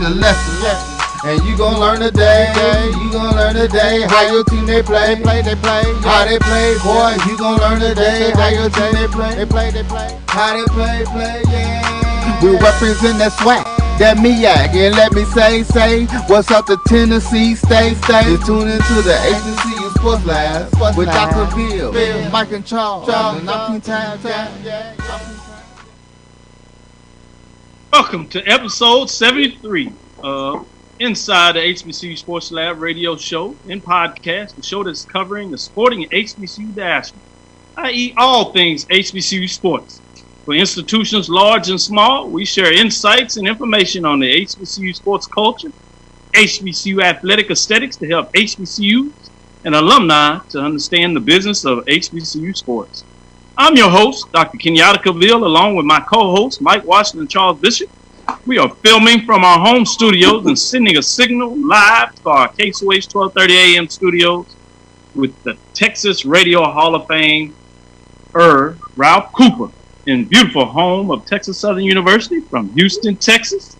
the lesson. And you gon' learn today, how your team they play, how they play, boy. You gon' learn today, how your team they play, how they play, yeah. We represent that swag, that MEAC, and let me say, what's up to Tennessee, stay. Tune into the HBCU Sports Lab with Dr. Bill, Mike and Charles, and Welcome to episode 73 of Inside the HBCU Sports Lab radio show and podcast, the show that's covering the sporting HBCU diaspora, i.e. all things HBCU sports. For institutions large and small, we share insights and information on the HBCU sports culture, HBCU athletic aesthetics to help HBCUs and alumni to understand the business of HBCU sports. I'm your host, Dr. Kenyatta Cavil, along with my co-hosts, Mike Washington and Charles Bishop. We are filming from our home studios and sending a signal live to our KSOH 1230 AM studios with the Texas Radio Hall of Fame, Ralph Cooper, in beautiful home of Texas Southern University from Houston, Texas.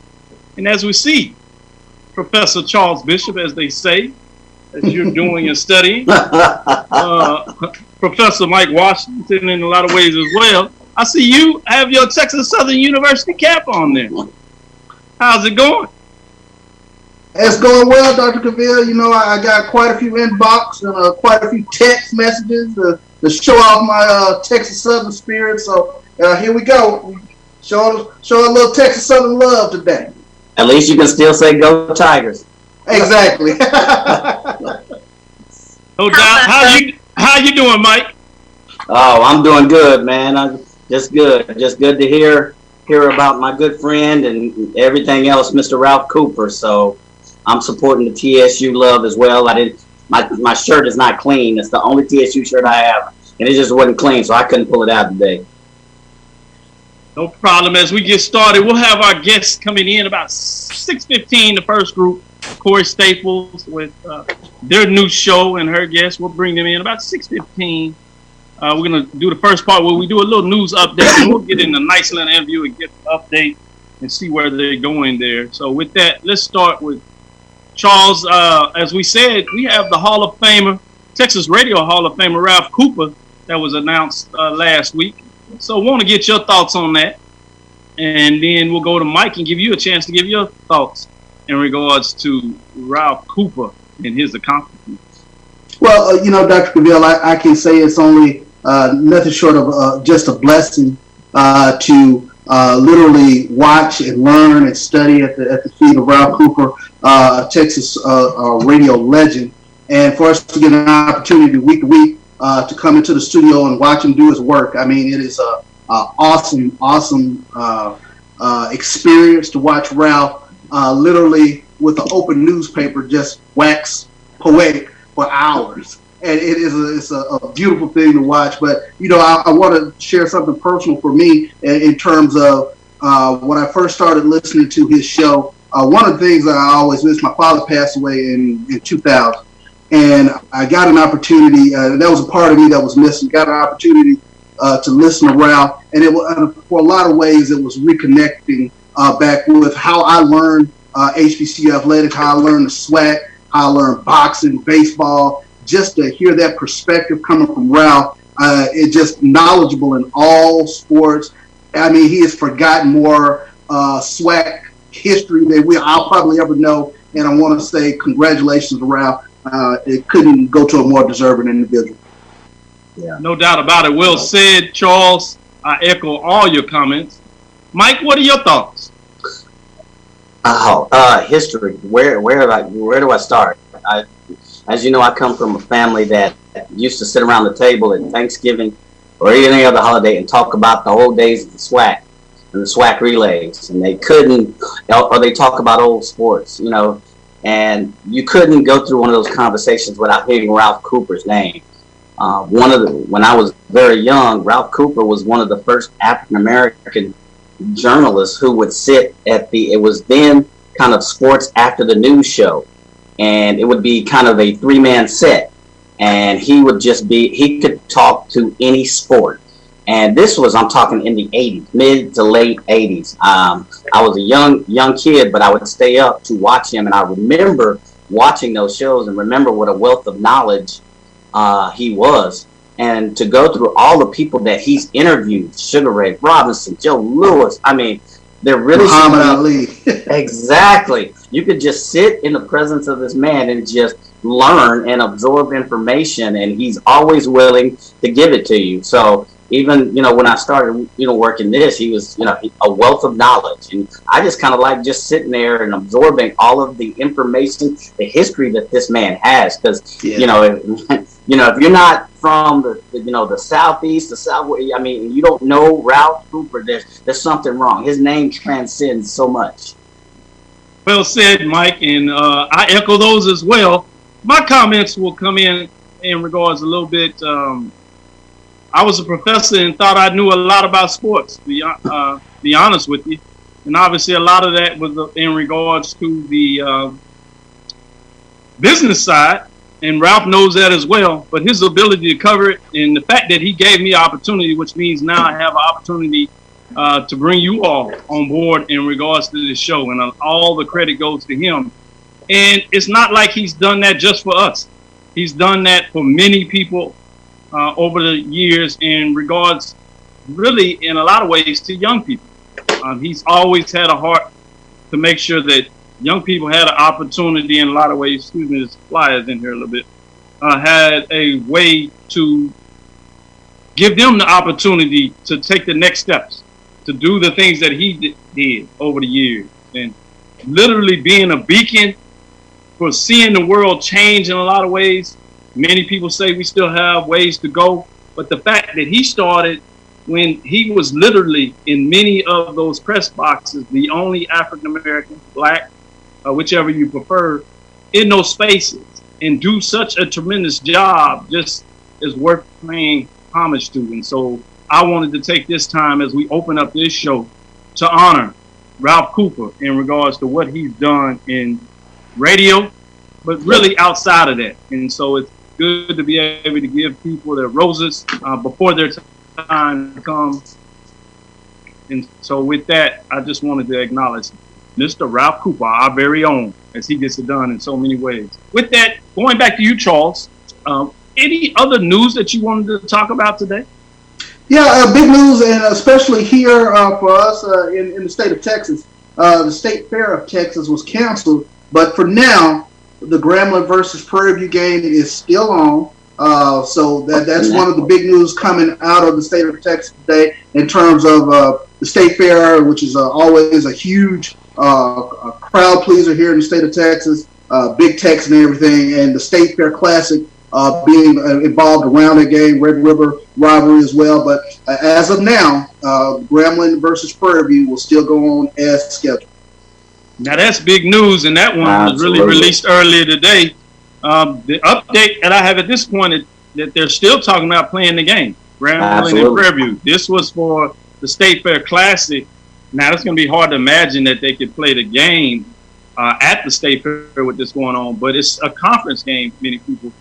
And as we see, Professor Charles Bishop, as they say, as you're doing your studying, Professor Mike Washington in a lot of ways as well. I see you have your Texas Southern University cap on there. How's it going? It's going well, Dr. Cavil. You know, I got quite a few inbox and quite a few text messages to show off my Texas Southern spirit. So here we go. Show a little Texas Southern love today. At least you can still say "Go Tigers." Exactly. No doubt. How you doing, Mike? Oh, I'm doing good, man. I'm just good to hear about my good friend and everything else, Mr. Ralph Cooper. So I'm supporting the TSU love as well. My shirt is not clean. It's the only TSU shirt I have, and it just wasn't clean, so I couldn't pull it out today. No problem. As we get started, we'll have our guests coming in about 6:15. The first group, Cory Staples, with their new show and her guests. We'll bring them in about 6:15. We're going to do the first part where we do a little news update, and we'll get in a nice little interview and get an update and see where they're going there. So with that, let's start with Charles. As we said, we have the Hall of Famer, Texas Radio Hall of Famer, Ralph Cooper, that was announced last week. So I want to get your thoughts on that. And then we'll go to Mike and give you a chance to give your thoughts in regards to Ralph Cooper and his accomplishments. Well, Dr. Cavil, I can say it's only nothing short of just a blessing to literally watch and learn and study at the feet of Ralph Cooper, a Texas radio legend, and for us to get an opportunity week to week to come into the studio and watch him do his work. I mean, it is a awesome experience to watch Ralph literally with an open newspaper just wax poetic for hours. And it's a beautiful thing to watch. But, I want to share something personal for me in terms of when I first started listening to his show. One of the things that I always miss, my father passed away in 2000. And I got an opportunity, that was a part of me that was missing, got an opportunity to listen to Ralph. And for a lot of ways, it was reconnecting back with how I learned HBCU athletics, how I learned the SWAC, how I learned boxing, baseball. Just to hear that perspective coming from Ralph, it's just knowledgeable in all sports. I mean, he has forgotten more SWAC history than I'll probably ever know. And I want to say congratulations to Ralph. It couldn't go to a more deserving individual. Yeah, no doubt about it. Well said, Charles. I echo all your comments. Mike, what are your thoughts? History. Where do I start? As you know, I come from a family that used to sit around the table at Thanksgiving or any other holiday and talk about the old days of the SWAC and the SWAC relays. And they talk about old sports, and you couldn't go through one of those conversations without hearing Ralph Cooper's name. When I was very young, Ralph Cooper was one of the first African-American journalists who would sit it was then kind of sports after the news show. And it would be kind of a three-man set. And he could talk to any sport. And this was, I'm talking in the 80s, mid to late 80s. I was a young kid, but I would stay up to watch him. And I remember watching those shows and remember what a wealth of knowledge he was. And to go through all the people that he's interviewed, Sugar Ray Robinson, Joe Louis, I mean, they're really Muhammad Ali. Exactly. You could just sit in the presence of this man and just learn and absorb information, and he's always willing to give it to you. So even, when I started, working this, he was, a wealth of knowledge. And I just kind of like just sitting there and absorbing all of the information, the history that this man has. Because, if you're not from the Southeast, the South, I mean, you don't know Ralph Cooper, there's something wrong. His name transcends so much. Well said, Mike, and I echo those as well. My comments will come in regards a little bit. I was a professor and thought I knew a lot about sports, to be honest with you. And obviously a lot of that was in regards to the business side, and Ralph knows that as well. But his ability to cover it and the fact that he gave me opportunity, which means now I have an opportunity to bring you all on board in regards to this show, and all the credit goes to him. And it's not like he's done that just for us. He's done that for many people over the years in regards, really, in a lot of ways, to young people. He's always had a heart to make sure that young people had an opportunity in a lot of ways. Excuse me, there's flyers in here a little bit. Had a way to give them the opportunity to take the next steps, to do the things that he did over the years, and literally being a beacon for seeing the world change in a lot of ways. Many people say we still have ways to go, but the fact that he started when he was literally in many of those press boxes, the only African-American, black, whichever you prefer, in those spaces, and do such a tremendous job just is worth paying homage to. And so I wanted to take this time as we open up this show to honor Ralph Cooper in regards to what he's done in radio, but really outside of that. And so it's good to be able to give people their roses before their time comes. And so with that, I just wanted to acknowledge Mr. Ralph Cooper, our very own, as he gets it done in so many ways. With that, going back to you, Charles, any other news that you wanted to talk about today? Yeah, big news, and especially here for us in the state of Texas. The State Fair of Texas was canceled, but for now, the Grambling versus Prairie View game is still on. So that's one of the big news coming out of the state of Texas today in terms of the State Fair, which is always a huge crowd pleaser here in the state of Texas, Big Tex and everything, and the State Fair Classic being involved around the game, Red River rivalry as well. But as of now, Grambling versus Prairie View will still go on as scheduled. Now that's big news, and that one was really released earlier today. The update that I have at this point is that they're still talking about playing the game, Grambling and Prairie View. This was for the State Fair Classic. Now it's going to be hard to imagine that they could play the game at the State Fair with this going on, but it's a conference game. Many people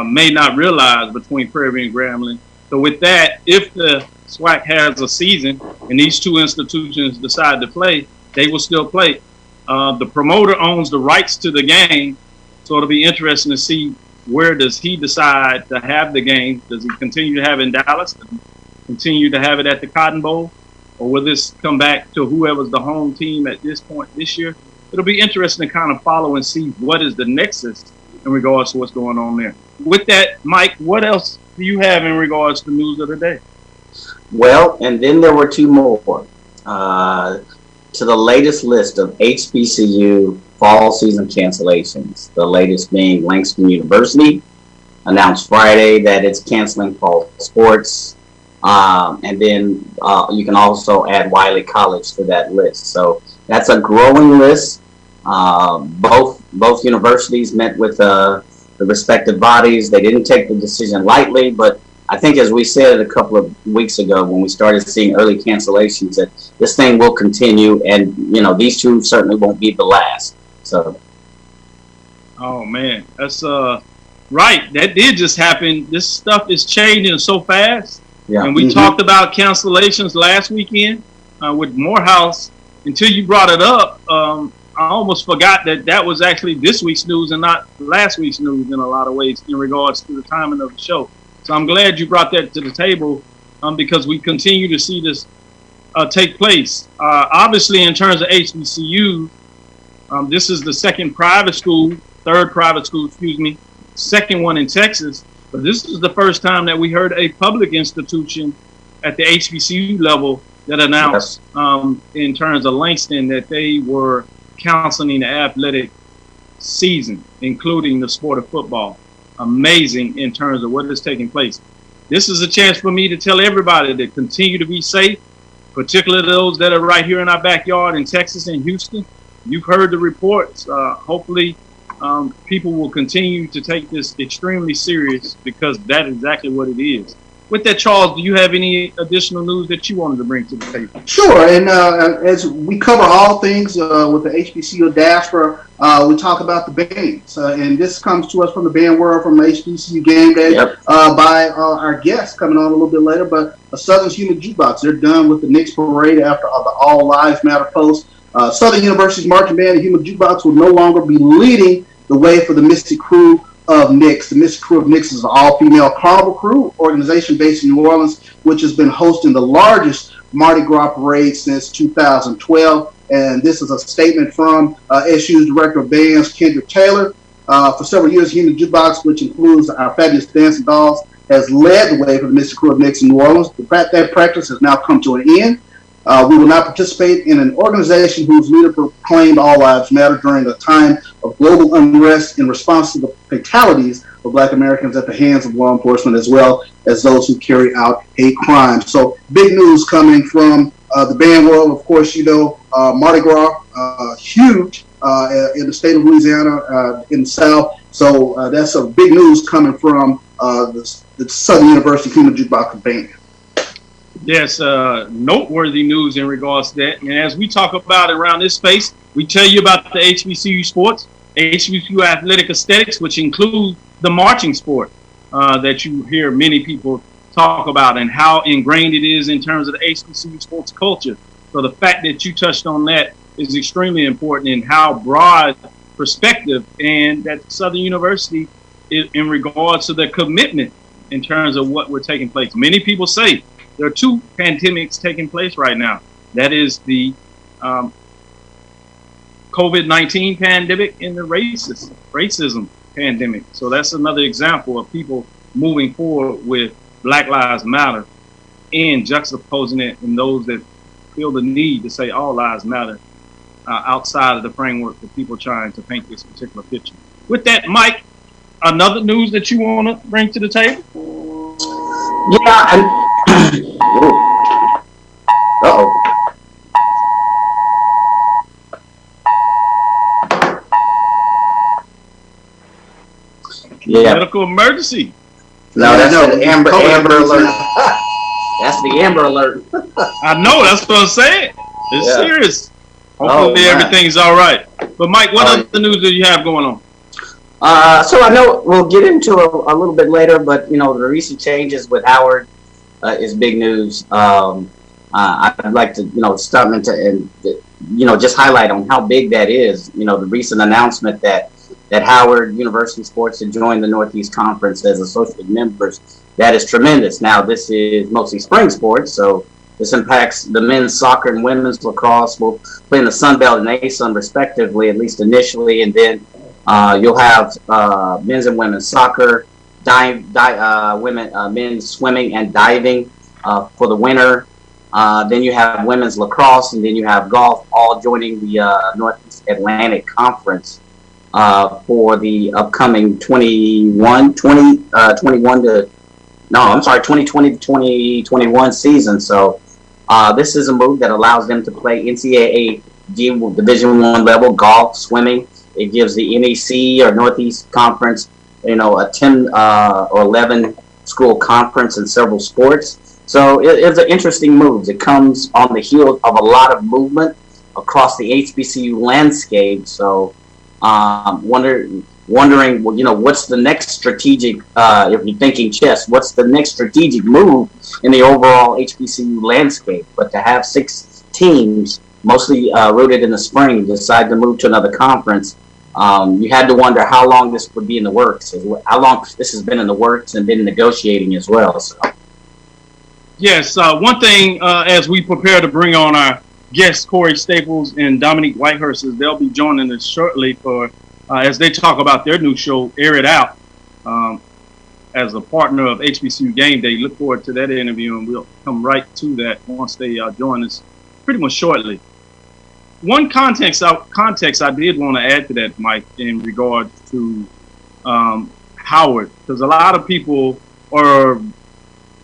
may not realize between Prairie View and Grambling. So with that, if the SWAC has a season and these two institutions decide to play, they will still play. The promoter owns the rights to the game, so it'll be interesting to see where does he decide to have the game. Does he continue to have it in Dallas? Does he continue to have it at the Cotton Bowl? Or will this come back to whoever's the home team at this point this year? It'll be interesting to kind of follow and see what is the nexus in regards to what's going on there. With that, Mike, what else do you have in regards to news of the day? Well, and then there were two more. To the latest list of HBCU fall season cancellations, the latest being Langston University announced Friday that it's canceling fall sports. And then you can also add Wiley College to that list. So that's a growing list. Both universities met with the respective bodies. They didn't take the decision lightly, but I think, as we said a couple of weeks ago when we started seeing early cancellations, that this thing will continue, and these two certainly won't be the last. So, oh man, that's right. That did just happen. This stuff is changing so fast. Yeah. And we talked about cancellations last weekend with Morehouse. Until you brought it up, I almost forgot that was actually this week's news and not last week's news in a lot of ways in regards to the timing of the show. So I'm glad you brought that to the table because we continue to see this take place. Obviously, in terms of HBCU, this is the third private school, second one in Texas. But this is the first time that we heard a public institution at the HBCU level that announced in terms of Langston that they were counseling the athletic season, including the sport of football. Amazing in terms of what is taking place. This is a chance for me to tell everybody to continue to be safe, particularly those that are right here in our backyard in Texas and Houston. You've heard the reports. Hopefully, people will continue to take this extremely serious because that is exactly what it is. With that, Charles, do you have any additional news that you wanted to bring to the table? Sure, and as we cover all things with the HBCU diaspora, we talk about the bands, and this comes to us from the band world, from HBCU Gameday, by our guest coming on a little bit later, but Southern's Human Jukebox. They're done with the Knicks parade after the All Lives Matter post. Southern University's marching band, the Human Jukebox, will no longer be leading the way for the Mystic Crew of Knicks. The Mystic Crew of Knicks is an all-female carnival crew organization based in New Orleans, which has been hosting the largest Mardi Gras parade since 2012. And this is a statement from SU's Director of Bands, Kendrick Taylor. For several years, Human Jukebox, which includes our fabulous dancing dolls, has led the way for the Mystic Crew of Knicks in New Orleans. That practice has now come to an end. We will not participate in an organization whose leader proclaimed all lives matter during a time of global unrest in response to the fatalities of Black Americans at the hands of law enforcement, as well as those who carry out hate crimes. So big news coming from the band world. Of course, you know, Mardi Gras, huge in the state of Louisiana, in the South. So that's a big news coming from the Southern University Human Jukebox Band. Yes, noteworthy news in regards to that. And as we talk about it around this space, we tell you about the HBCU sports, HBCU athletic aesthetics, which include the marching sport that you hear many people talk about and how ingrained it is in terms of the HBCU sports culture. So the fact that you touched on that is extremely important in how broad perspective and that Southern University is in regards to the commitment in terms of what we're taking place. Many people say there are two pandemics taking place right now. That is the COVID-19 pandemic and the racism pandemic. So that's another example of people moving forward with Black Lives Matter and juxtaposing it in those that feel the need to say all lives matter outside of the framework for people trying to paint this particular picture. With that, Mike, another news that you want to bring to the table? Yeah, uh-oh. Yeah. Medical emergency. No, that's the Amber Alert. That's the Amber Alert. I know, that's what I'm saying. It's serious. Hopefully everything's all right. But Mike, what other news do you have going on? So I know we'll get into a little bit later, but you know the recent changes with Howard is big news. I'd like to start and just highlight on how big that is. You know, the recent announcement that Howard University Sports had joined the Northeast Conference as associate members. That is tremendous. Now this is mostly spring sports, so this impacts the men's soccer and women's lacrosse. Will play in the Sun Belt and ASUN respectively, at least initially, and then you'll have men's and women's soccer, men's swimming and diving for the winter. Then you have women's lacrosse, and then you have golf, all joining the Northeast Atlantic Conference for the upcoming 2020 to 2021 season. So this is a move that allows them to play NCAA Division I level golf, swimming. It gives the NEC or Northeast Conference, a 10 or 11 school conference in several sports. So it's an interesting move. It comes on the heels of a lot of movement across the HBCU landscape. So wondering, well, what's the next strategic, if you're thinking chess, what's the next strategic move in the overall HBCU landscape? But to have 6 teams, mostly rooted in the spring, decide to move to another conference, you had to wonder how long this would be in the works, how long this has been in the works and been negotiating as well. So. Yes, one thing as we prepare to bring on our guests, Cory Staples and Dominique Whitehurst, is they'll be joining us shortly for as they talk about their new show, Air It Out, as a partner of HBCU Gameday. Look forward to that interview, and we'll come right to that once they join us pretty much shortly. One context I did want to add to that, Mike, in regards to Howard, because a lot of people are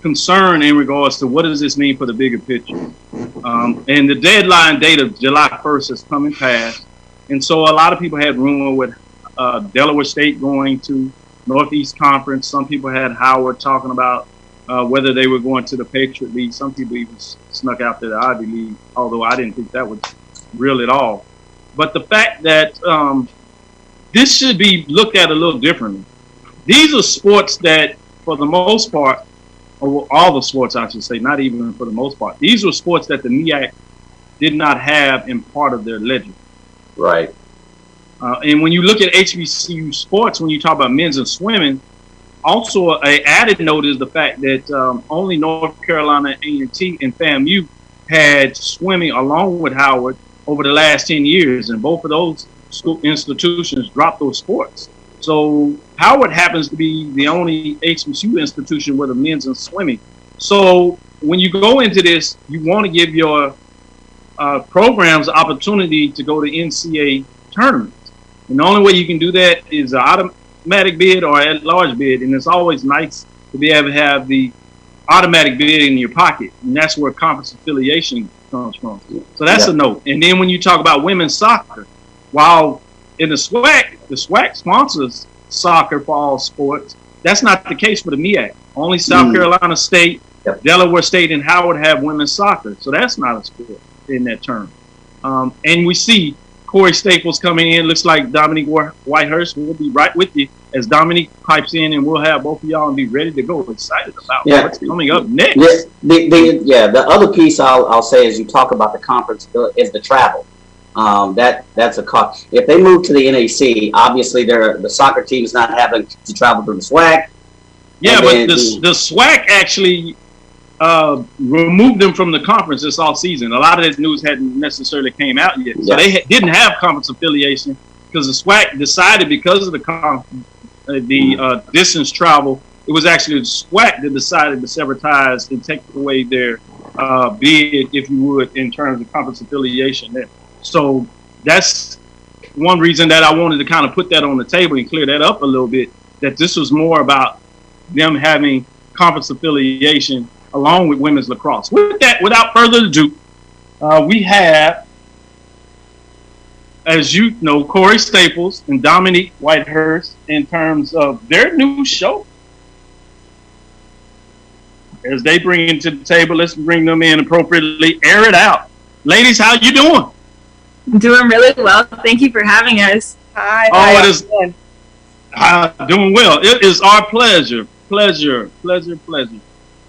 concerned in regards to what does this mean for the bigger picture. And the deadline date of July 1st has come and passed. And so a lot of people had rumor with Delaware State going to Northeast Conference. Some people had Howard talking about whether they were going to the Patriot League. Some people even snuck out to the Ivy League, although I didn't think that was real at all. But the fact that this should be looked at a little differently. These are sports that, for the most part, or all the sports, I should say, not even for the most part, these were sports that the MEAC did not have in part of their ledger. Right. And when you look at HBCU sports, when you talk about men's and swimming, also an added note is the fact that only North Carolina A&T and FAMU had swimming along with Howard over the last 10 years, and both of those school institutions dropped those sports. So Howard happens to be the only HBCU institution with a men's and swimming. So when you go into this, you want to give your programs the opportunity to go to NCAA tournaments. And the only way you can do that is an automatic bid or at large bid. And it's always nice to be able to have the automatic bid in your pocket. And that's where conference affiliation comes from. So that's a note. And then when you talk about women's soccer, while in the SWAC sponsors soccer for all sports, that's not the case for the MEAC. Only South Carolina State, Delaware State, and Howard have women's soccer. So that's not a sport in that term. And we see Cory Staples coming in. Looks like Dominique Whitehurst will be right with you as Dominique pipes in, and we'll have both of y'all and be ready to go. Excited about what's coming up next. The other piece I'll say as you talk about the conference is the travel. That's a cost. If they move to the NAC, obviously the soccer team is not having to travel to the SWAC. Yeah, but the SWAC actually removed them from the conference this off season. A lot of that news hadn't necessarily came out yet, so they didn't have conference affiliation because the SWAC decided because of the distance travel. It was actually the SWAC that decided to sever ties and take away their bid, if you would, in terms of conference affiliation there. So that's one reason that I wanted to kind of put that on the table and clear that up a little bit, that this was more about them having conference affiliation along with women's lacrosse. With that, without further ado, we have, as you know, Cory Staples and Dominique Whitehurst in terms of their new show. As they bring it to the table, let's bring them in appropriately. Air It Out. Ladies, how you doing? I'm doing really well. Thank you for having us. Hi. Oh, it is doing well. It is our pleasure. Pleasure.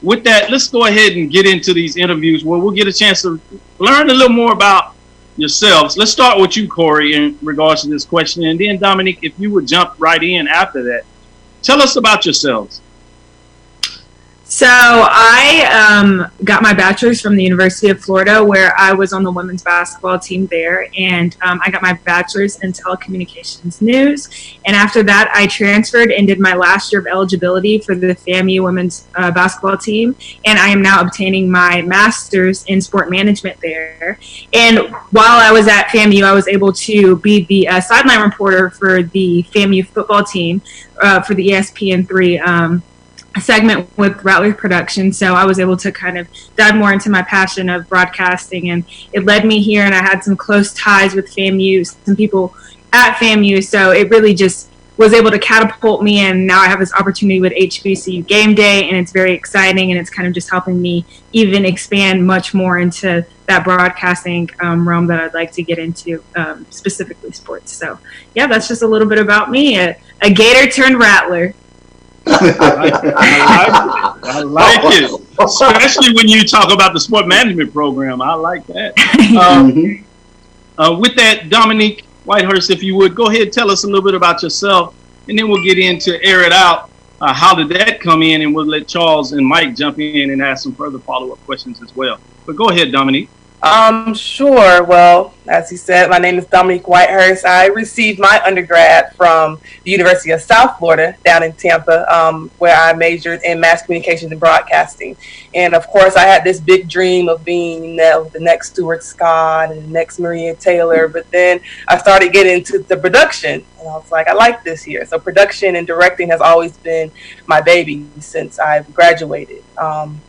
With that, let's go ahead and get into these interviews where we'll get a chance to learn a little more about yourselves. Let's start with you, Cory, in regards to this question. And then, Dominique, if you would jump right in after that. Tell us about yourselves. So I got my bachelor's from the University of Florida, where I was on the women's basketball team there. And I got my bachelor's in telecommunications news. And after that, I transferred and did my last year of eligibility for the FAMU women's basketball team. And I am now obtaining my master's in sport management there. And while I was at FAMU, I was able to be the sideline reporter for the FAMU football team for the ESPN3 segment with Rattler Production. So I was able to kind of dive more into my passion of broadcasting, and it led me here, and I had some close ties with FAMU, some people at FAMU. So it really just was able to catapult me, and now I have this opportunity with HBCU Gameday, and it's very exciting, and it's kind of just helping me even expand much more into that broadcasting realm that I'd like to get into, specifically sports. So yeah, that's just a little bit about me, a Gator turned Rattler. I like it, especially when you talk about the sport management program. I like that. With that, Dominique Whitehurst, if you would, go ahead and tell us a little bit about yourself, and then we'll get into Air It Out. How did that come in? And we'll let Charles and Mike jump in and ask some further follow-up questions as well. But go ahead, Dominique. Sure. Well, as he said, my name is Dominique Whitehurst. I received my undergrad from the University of South Florida down in Tampa, where I majored in mass communications and broadcasting. And of course, I had this big dream of being the next Stuart Scott and the next Maria Taylor. But then I started getting into the production, and I was like, I like this here. So production and directing has always been my baby since I've graduated.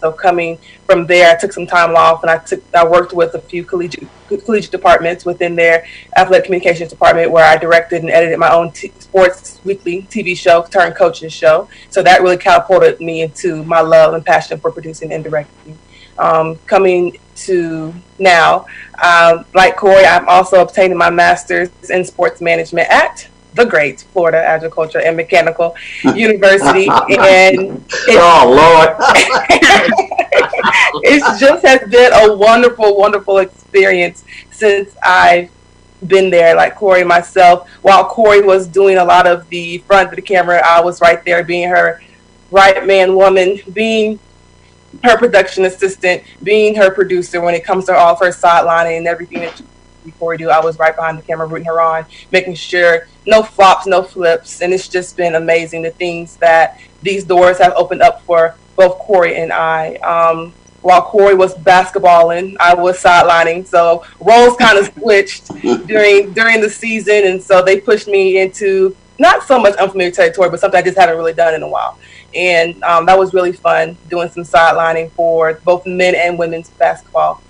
So coming from there, I took some time off, and I worked with a few collegiate departments within their athletic communications department, where I directed and edited my own sports weekly TV show turned coaches show. So that really catapulted me into my love and passion for producing and directing. Coming to now, like Cory, I'm also obtaining my master's in sports management at the great Florida Agriculture and Mechanical University, and it just has been a wonderful, wonderful experience since I've been there. Like Cory, myself, while Cory was doing a lot of the front of the camera, I was right there being her right man woman, being her production assistant, being her producer when it comes to all of her sidelining and everything that Cory do. I was right behind the camera rooting her on, making sure no flops, no flips, and it's just been amazing the things that these doors have opened up for both Cory and I. While Cory was basketballing, I was sidelining, so roles kind of switched during the season, and so they pushed me into not so much unfamiliar territory, but something I just haven't really done in a while. And that was really fun, doing some sidelining for both men and women's basketball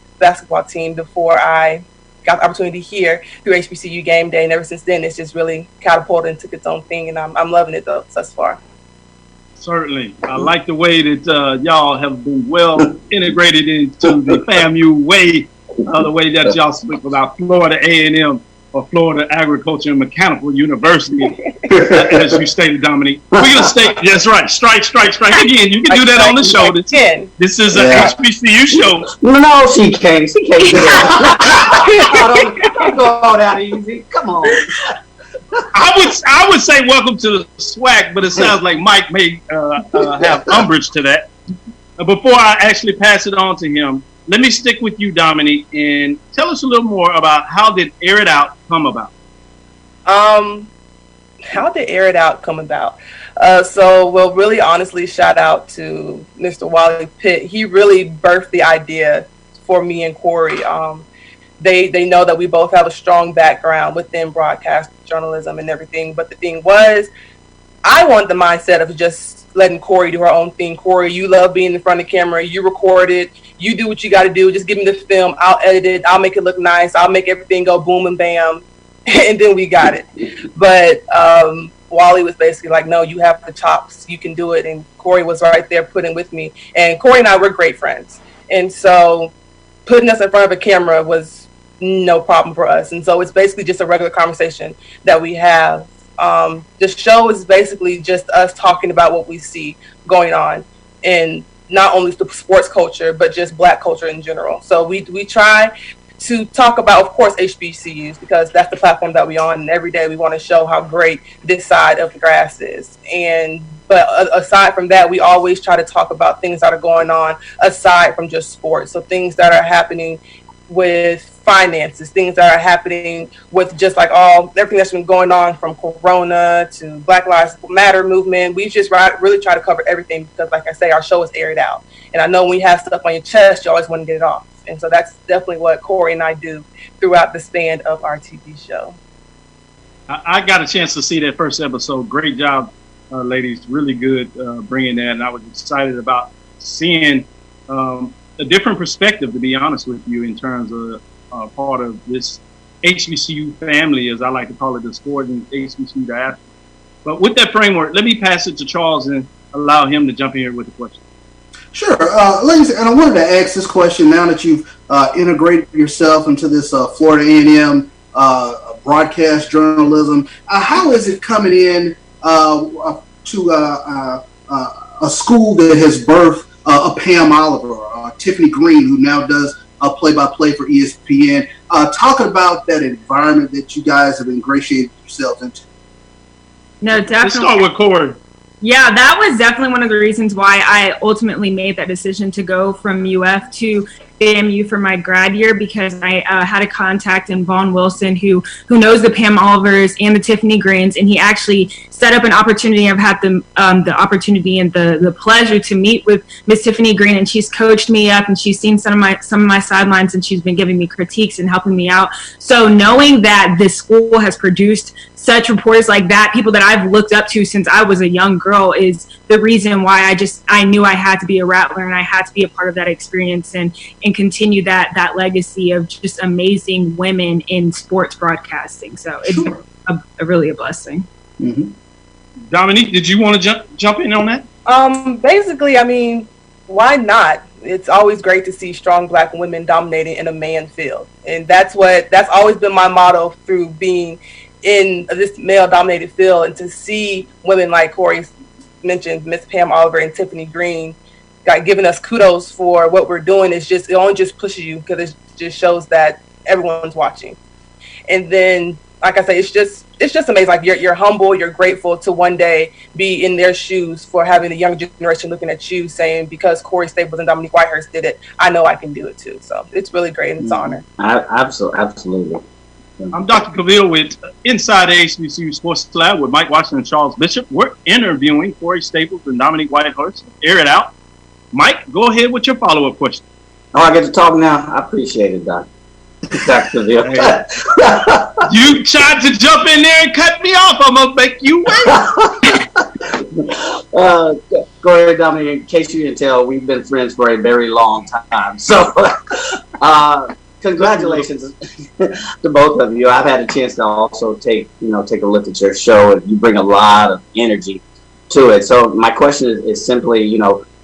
team before I got the opportunity here through HBCU Gameday, and ever since then it's just really catapulted and took its own thing, and I'm loving it though thus far. Certainly. I like the way that y'all have been well integrated into the FAMU way, the way that y'all speak about Florida A&M or Florida Agriculture and Mechanical University, as you stated, Dominique. We're going to state, that's right, strike again. You can do that on the show. This is a HBCU show. No, she can't. She can't do that. Don't go that easy. Come on. I would say welcome to the SWAC, but it sounds like Mike may have umbrage to that. Before I actually pass it on to him, let me stick with you, Dominique, and tell us a little more about how did Air It Out come about? How did Air It Out come about? Well, really honestly, shout out to Mr. Wally Pitt. He really birthed the idea for me and Cory. They know that we both have a strong background within broadcast journalism and everything. But the thing was, I want the mindset of just letting Cory do her own thing. Cory, you love being in front of the camera. You record it. You do what you got to do. Just give me the film. I'll edit it. I'll make it look nice. I'll make everything go boom and bam. And then we got it. But Wally was basically like, no, you have the chops. You can do it. And Cory was right there putting with me. And Cory and I were great friends. And so putting us in front of a camera was no problem for us. And so it's basically just a regular conversation that we have. The show is basically just us talking about what we see going on in not only the sports culture, but just Black culture in general. So we try to talk about, of course, HBCUs, because that's the platform that we're on. And every day we want to show how great this side of the grass is. But aside from that, we always try to talk about things that are going on aside from just sports. So things that are happening with finances, things that are happening with just like everything that's been going on from Corona to Black Lives Matter movement. We just really try to cover everything because, like I say, our show is aired out. And I know when you have stuff on your chest, you always want to get it off. And so that's definitely what Cory and I do throughout the span of our TV show. I got a chance to see that first episode. Great job, ladies. Really good bringing that. And I was excited about seeing a different perspective, to be honest with you, in terms of part of this HBCU family, as I like to call it, the sport and HBCU diaspora. But with that framework, let me pass it to Charles and allow him to jump in here with the question. Sure. Ladies, and I wanted to ask this question now that you've integrated yourself into this Florida A&M broadcast journalism. How is it coming in to a school that has birthed a Pam Oliver, Tiffany Green, who now does play-by-play for ESPN? Talking about that environment that you guys have ingratiated yourselves into. No, definitely. Let's start with Cory. Yeah, that was definitely one of the reasons why I ultimately made that decision to go from UF to AMU for my grad year, because I had a contact in Vaughn Wilson who knows the Pam Olivers and the Tiffany Greens, and he actually set up an opportunity. I've had the opportunity and the pleasure to meet with Miss Tiffany Green, and she's coached me up, and she's seen some of my sidelines, and she's been giving me critiques and helping me out. So knowing that this school has produced such reporters like that, people that I've looked up to since I was a young girl, is the reason why I knew I had to be a Rattler, and I had to be a part of that experience and continue that legacy of just amazing women in sports broadcasting. So it's really a blessing. Mm-hmm. Dominique, did you want to jump in on that? Basically, I mean, why not? It's always great to see strong Black women dominating in a man field, and that's always been my motto through being in this male-dominated field, and to see women like Cory mentioned, Miss Pam Oliver and Tiffany Green, giving us kudos for what we're doing, it only just pushes you, because it just shows that everyone's watching. And then, like I say, it's just amazing. Like you're humble, you're grateful to one day be in their shoes, for having the young generation looking at you saying, because Cory Staples and Dominique Whitehurst did it, I know I can do it too. So it's really great, and it's an honor. Absolutely. I'm Dr. Cavil with Inside the HBCU Sports Lab with Mike Washington and Charles Bishop. We're interviewing Cory Staples and Dominique Whitehurst. Air it out. Mike, go ahead with your follow-up question. Oh, I get to talk now? I appreciate it, Dr. Cavil. You tried to jump in there and cut me off. I'm going to make you wait. Cory, Dominique, in case you didn't tell, we've been friends for a very long time. So, congratulations to both of you. I've had a chance to also take a look at your show, and you bring a lot of energy to it. So my question is simply,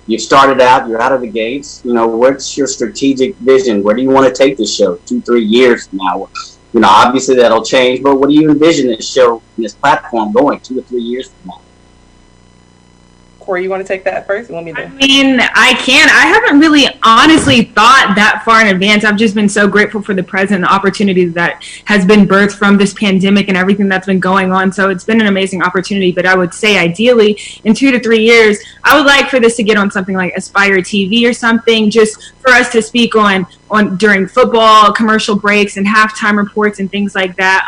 you started out, you're out of the gates. What's your strategic vision? Where do you want to take this show 2-3 years from now? Obviously that'll change, but what do you envision this show and this platform going 2 or 3 years from now? Cory, you want to take that first? You want me to? I mean, I can. I haven't really honestly thought that far in advance. I've just been so grateful for the present, the opportunity that has been birthed from this pandemic and everything that's been going on. So it's been an amazing opportunity. But I would say ideally in 2 to 3 years, I would like for this to get on something like Aspire TV or something, just for us to speak on during football commercial breaks and halftime reports and things like that,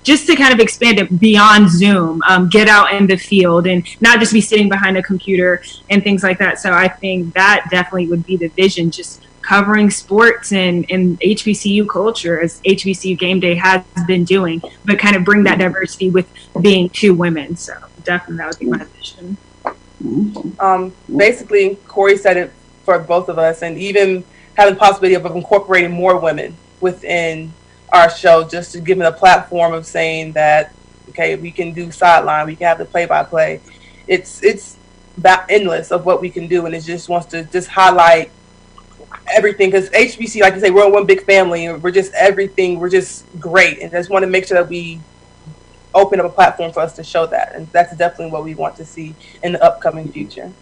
just to kind of expand it beyond Zoom, get out in the field and not just be sitting behind a computer and things like that. So I think that definitely would be the vision, just covering sports and HBCU culture, as HBCU Gameday has been doing, but kind of bring that diversity with being 2 women. So definitely that would be my vision. Basically, Cory said it for both of us, and even having the possibility of incorporating more women within our show, just to give them a platform of saying that, okay, we can do sideline, we can have the play-by-play. It's about endless of what we can do, and it just wants to just highlight everything, because HBC, like you say, we're one big family, and we're just everything, we're just great, and just want to make sure that we open up a platform for us to show that, and that's definitely what we want to see in the upcoming future.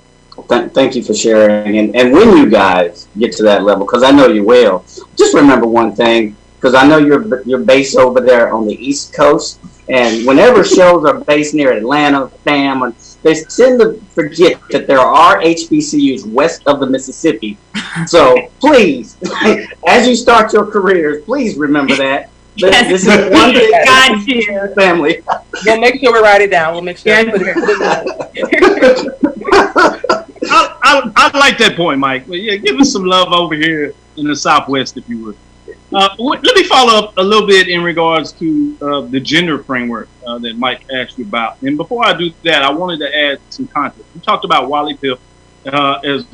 Thank you for sharing. And when you guys get to that level, because I know you will, just remember one thing, because I know you're based over there on the East Coast, and whenever shows are based near Atlanta, FAM, they tend to forget that there are HBCUs west of the Mississippi. So please, as you start your careers, please remember that. Yes. This is one thing. Got you. Family. We'll make sure we write it down. We'll make sure. I like that point, Mike. Yeah, give us some love over here in the Southwest, if you would. Let me follow up a little bit in regards to the gender framework that Mike asked you about. And before I do that, I wanted to add some context. We talked about Wally Pipp as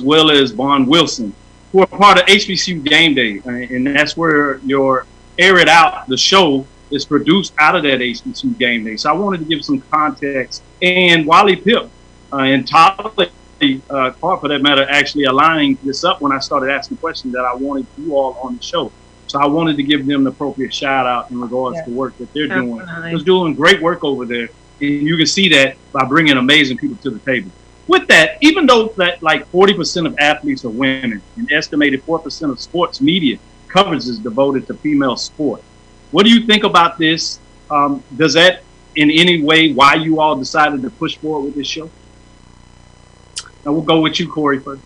well as Vaughn Wilson, who are part of HBCU Gameday, and that's where your Air It Out, the show, is produced out of that HBCU Game Day. So I wanted to give some context. And Wally Pip and Tyler, for that matter, actually aligning this up when I started asking questions that I wanted you all on the show. So I wanted to give them the appropriate shout out in regards to work that they're doing. They're doing great work over there. And you can see that by bringing amazing people to the table. With that, even though that like 40% of athletes are women, an estimated 4% of sports media coverage is devoted to female sport. What do you think about this? Does that in any way why you all decided to push forward with this show? Now we'll go with you, Cory, first.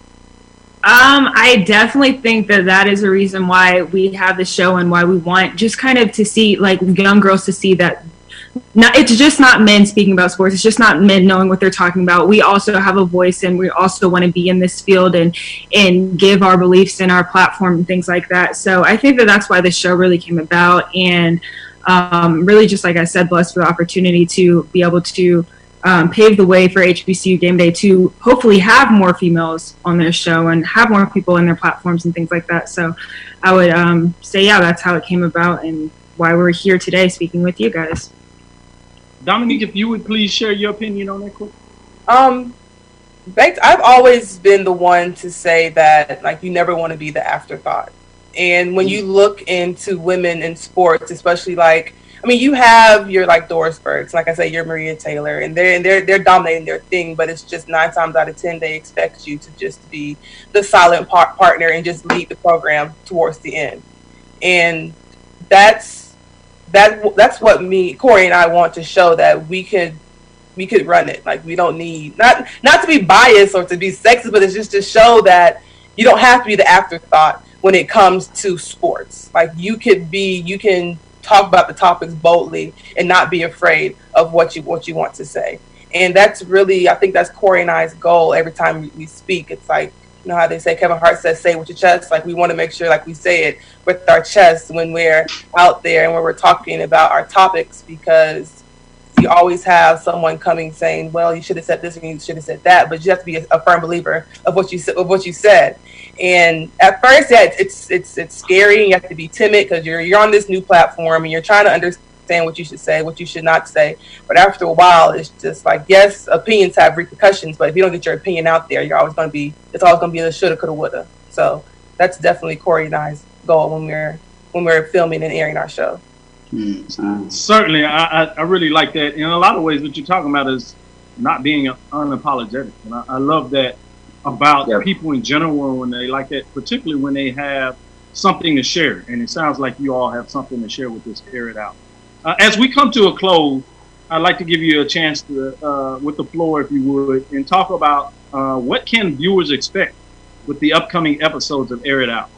I definitely think that is a reason why we have the show and why we want just kind of to see like young girls to see that it's just not men speaking about sports. It's just not men knowing what they're talking about. We also have a voice, and we also want to be in this field and give our beliefs and our platform and things like that. So I think that's why this show really came about, and really just like I said, blessed with the opportunity to be able to pave the way for HBCU Game Day to hopefully have more females on their show and have more people in their platforms and things like that. So I would say, yeah, that's how it came about and why we're here today speaking with you guys. Dominique, if you would please share your opinion on that quick. I've always been the one to say that like you never want to be the afterthought. And when you look into women in sports, especially like, I mean, you have your like Doris Burks, like I say, your Maria Taylor, and they're dominating their thing, but it's just 9 times out of 10 they expect you to just be the silent partner and just lead the program towards the end. And that's what Cory and I want to show, that we could run it. Like we don't need not to be biased or to be sexist, but it's just to show that you don't have to be the afterthought when it comes to sports. Like you can talk about the topics boldly and not be afraid of what you want to say. And that's really, I think that's Cory and I's goal every time we speak. It's like, you know how they say, Kevin Hart says, say it with your chest. Like we want to make sure like we say it with our chest when we're out there and when we're talking about our topics, because you always have someone coming saying, well, you should have said this and you should have said that, but you have to be a firm believer of what you said. And at first, yeah, it's scary and you have to be timid because you're on this new platform and you're trying to understand what you should say, what you should not say. But after a while, it's just like, yes, opinions have repercussions, but if you don't get your opinion out there, it's always going to be a shoulda, coulda, woulda. So that's definitely Cory and I's goal when we're filming and airing our show. Certainly, I really like that. In a lot of ways, what you're talking about is not being unapologetic, and I love that about people in general when they like that, particularly when they have something to share. And it sounds like you all have something to share with this Air It Out. As we come to a close, I'd like to give you a chance to, with the floor, if you would, and talk about what can viewers expect with the upcoming episodes of Air It Out.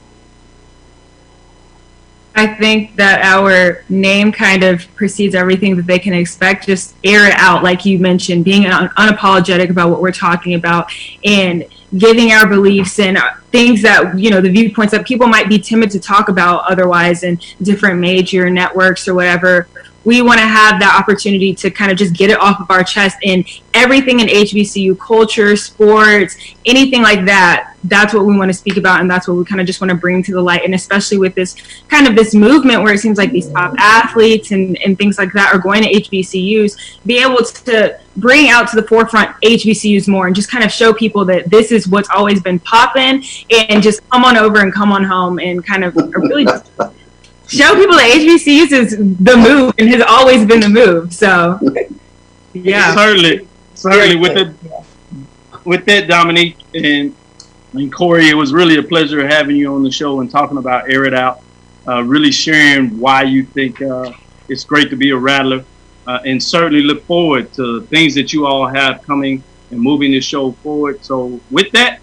I think that our name kind of precedes everything that they can expect. Just air it out, like you mentioned, being unapologetic about what we're talking about and giving our beliefs and things that, you know, the viewpoints that people might be timid to talk about otherwise in different major networks or whatever. We want to have that opportunity to kind of just get it off of our chest, and everything in HBCU culture, sports, anything like that. That's what we want to speak about, and that's what we kind of just want to bring to the light. And especially with this kind of this movement where it seems like these top athletes and things like that are going to HBCUs, be able to bring out to the forefront HBCUs more and just kind of show people that this is what's always been popping, and just come on over and come on home and kind of really just show people that HBCUs is the move and has always been the move. So, yeah. Certainly. With that, Dominique and Cory, it was really a pleasure having you on the show and talking about Air It Out, really sharing why you think it's great to be a Rattler, and certainly look forward to things that you all have coming and moving this show forward. So with that,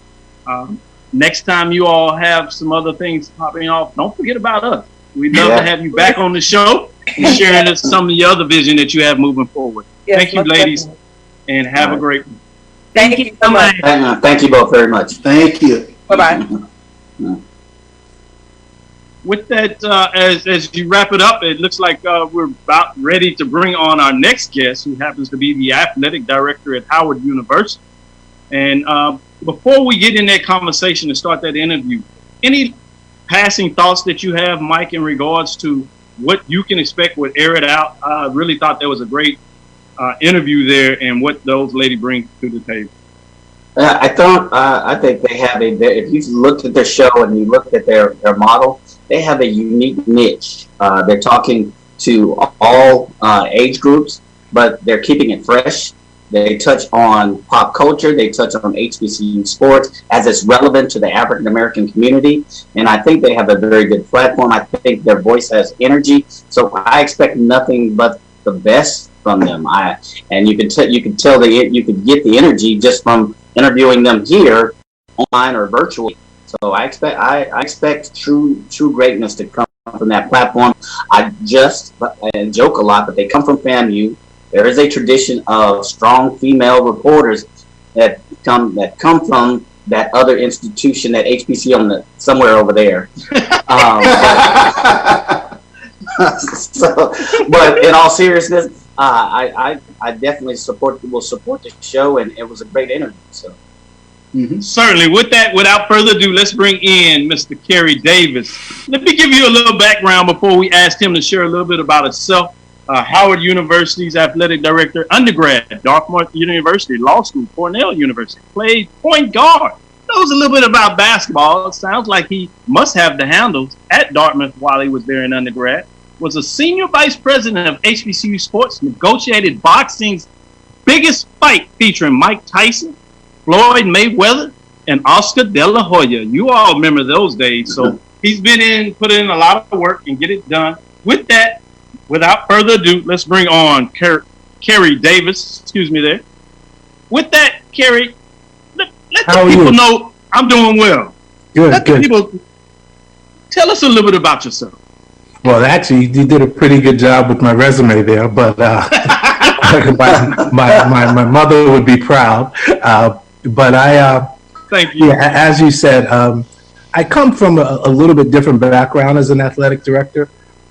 next time you all have some other things popping off, don't forget about us. We'd love to have you back on the show and sharing some of the other vision that you have moving forward. Yes, thank you, ladies, and have a great one. Thank you so much. Thank you both very much. Thank you. Bye-bye. With that, as you wrap it up, it looks like we're about ready to bring on our next guest, who happens to be the athletic director at Howard University. And before we get in that conversation and start that interview, any passing thoughts that you have, Mike, in regards to what you can expect with Air It Out. I really thought there was a great interview there, and what those ladies bring to the table. I think they have if you looked at their show and you looked at their model, they have a unique niche. They're talking to all age groups, but they're keeping it fresh. They touch on pop culture. They touch on HBCU sports as it's relevant to the African American community. And I think they have a very good platform. I think their voice has energy. So I expect nothing but the best from them. And you could you could get the energy just from interviewing them here, online or virtually. So I expect true greatness to come from that platform. I joke a lot, but they come from FAMU. There is a tradition of strong female reporters that come from that other institution, that HBCU somewhere over there. But in all seriousness, I definitely will support the show, and it was a great interview. So. Mm-hmm. Certainly. With that, without further ado, let's bring in Mr. Kerry Davis. Let me give you a little background before we ask him to share a little bit about himself. Howard University's athletic director, undergrad, Dartmouth University, law school, Cornell University, played point guard. Knows a little bit about basketball. It sounds like he must have the handles at Dartmouth while he was there in undergrad. Was a senior vice president of HBCU Sports, negotiated boxing's biggest fight featuring Mike Tyson, Floyd Mayweather, and Oscar De La Hoya. You all remember those days. So he's put in a lot of work and get it done. With that, without further ado, let's bring on Kerry Davis. Excuse me there. With that, Kerry, let the people know I'm doing well. Let the people tell us a little bit about yourself. Well, actually, you did a pretty good job with my resume there, but my mother would be proud. But thank you. Yeah, as you said, I come from a little bit different background as an athletic director.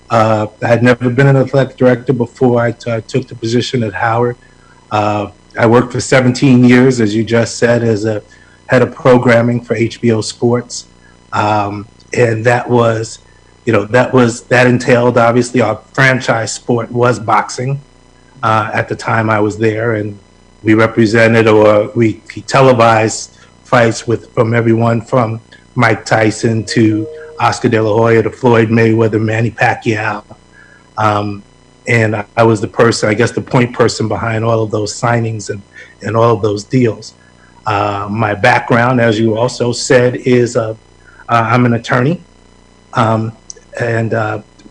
I had never been an athletic director before I took the position at Howard. I worked for 17 years, as you just said, as a head of programming for HBO Sports, and that entailed, obviously, our franchise sport was boxing. At the time I was there, and we represented, or we televised fights from everyone from Mike Tyson to Oscar De La Hoya to Floyd Mayweather, Manny Pacquiao. And I was the point person behind all of those signings and all of those deals. My background, as you also said, is I'm an attorney. And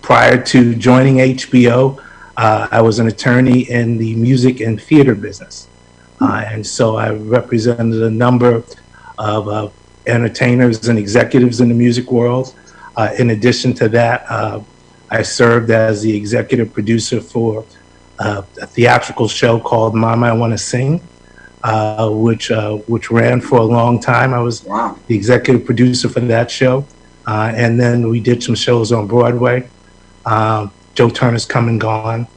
prior to joining HBO, I was an attorney in the music and theater business. And so I represented a number of entertainers and executives in the music world. In addition to that, I served as the executive producer for a theatrical show called Mama, I Want to Sing, which ran for a long time. I was the executive producer for that show. And then we did some shows on Broadway. Joe Turner's Come and Gone,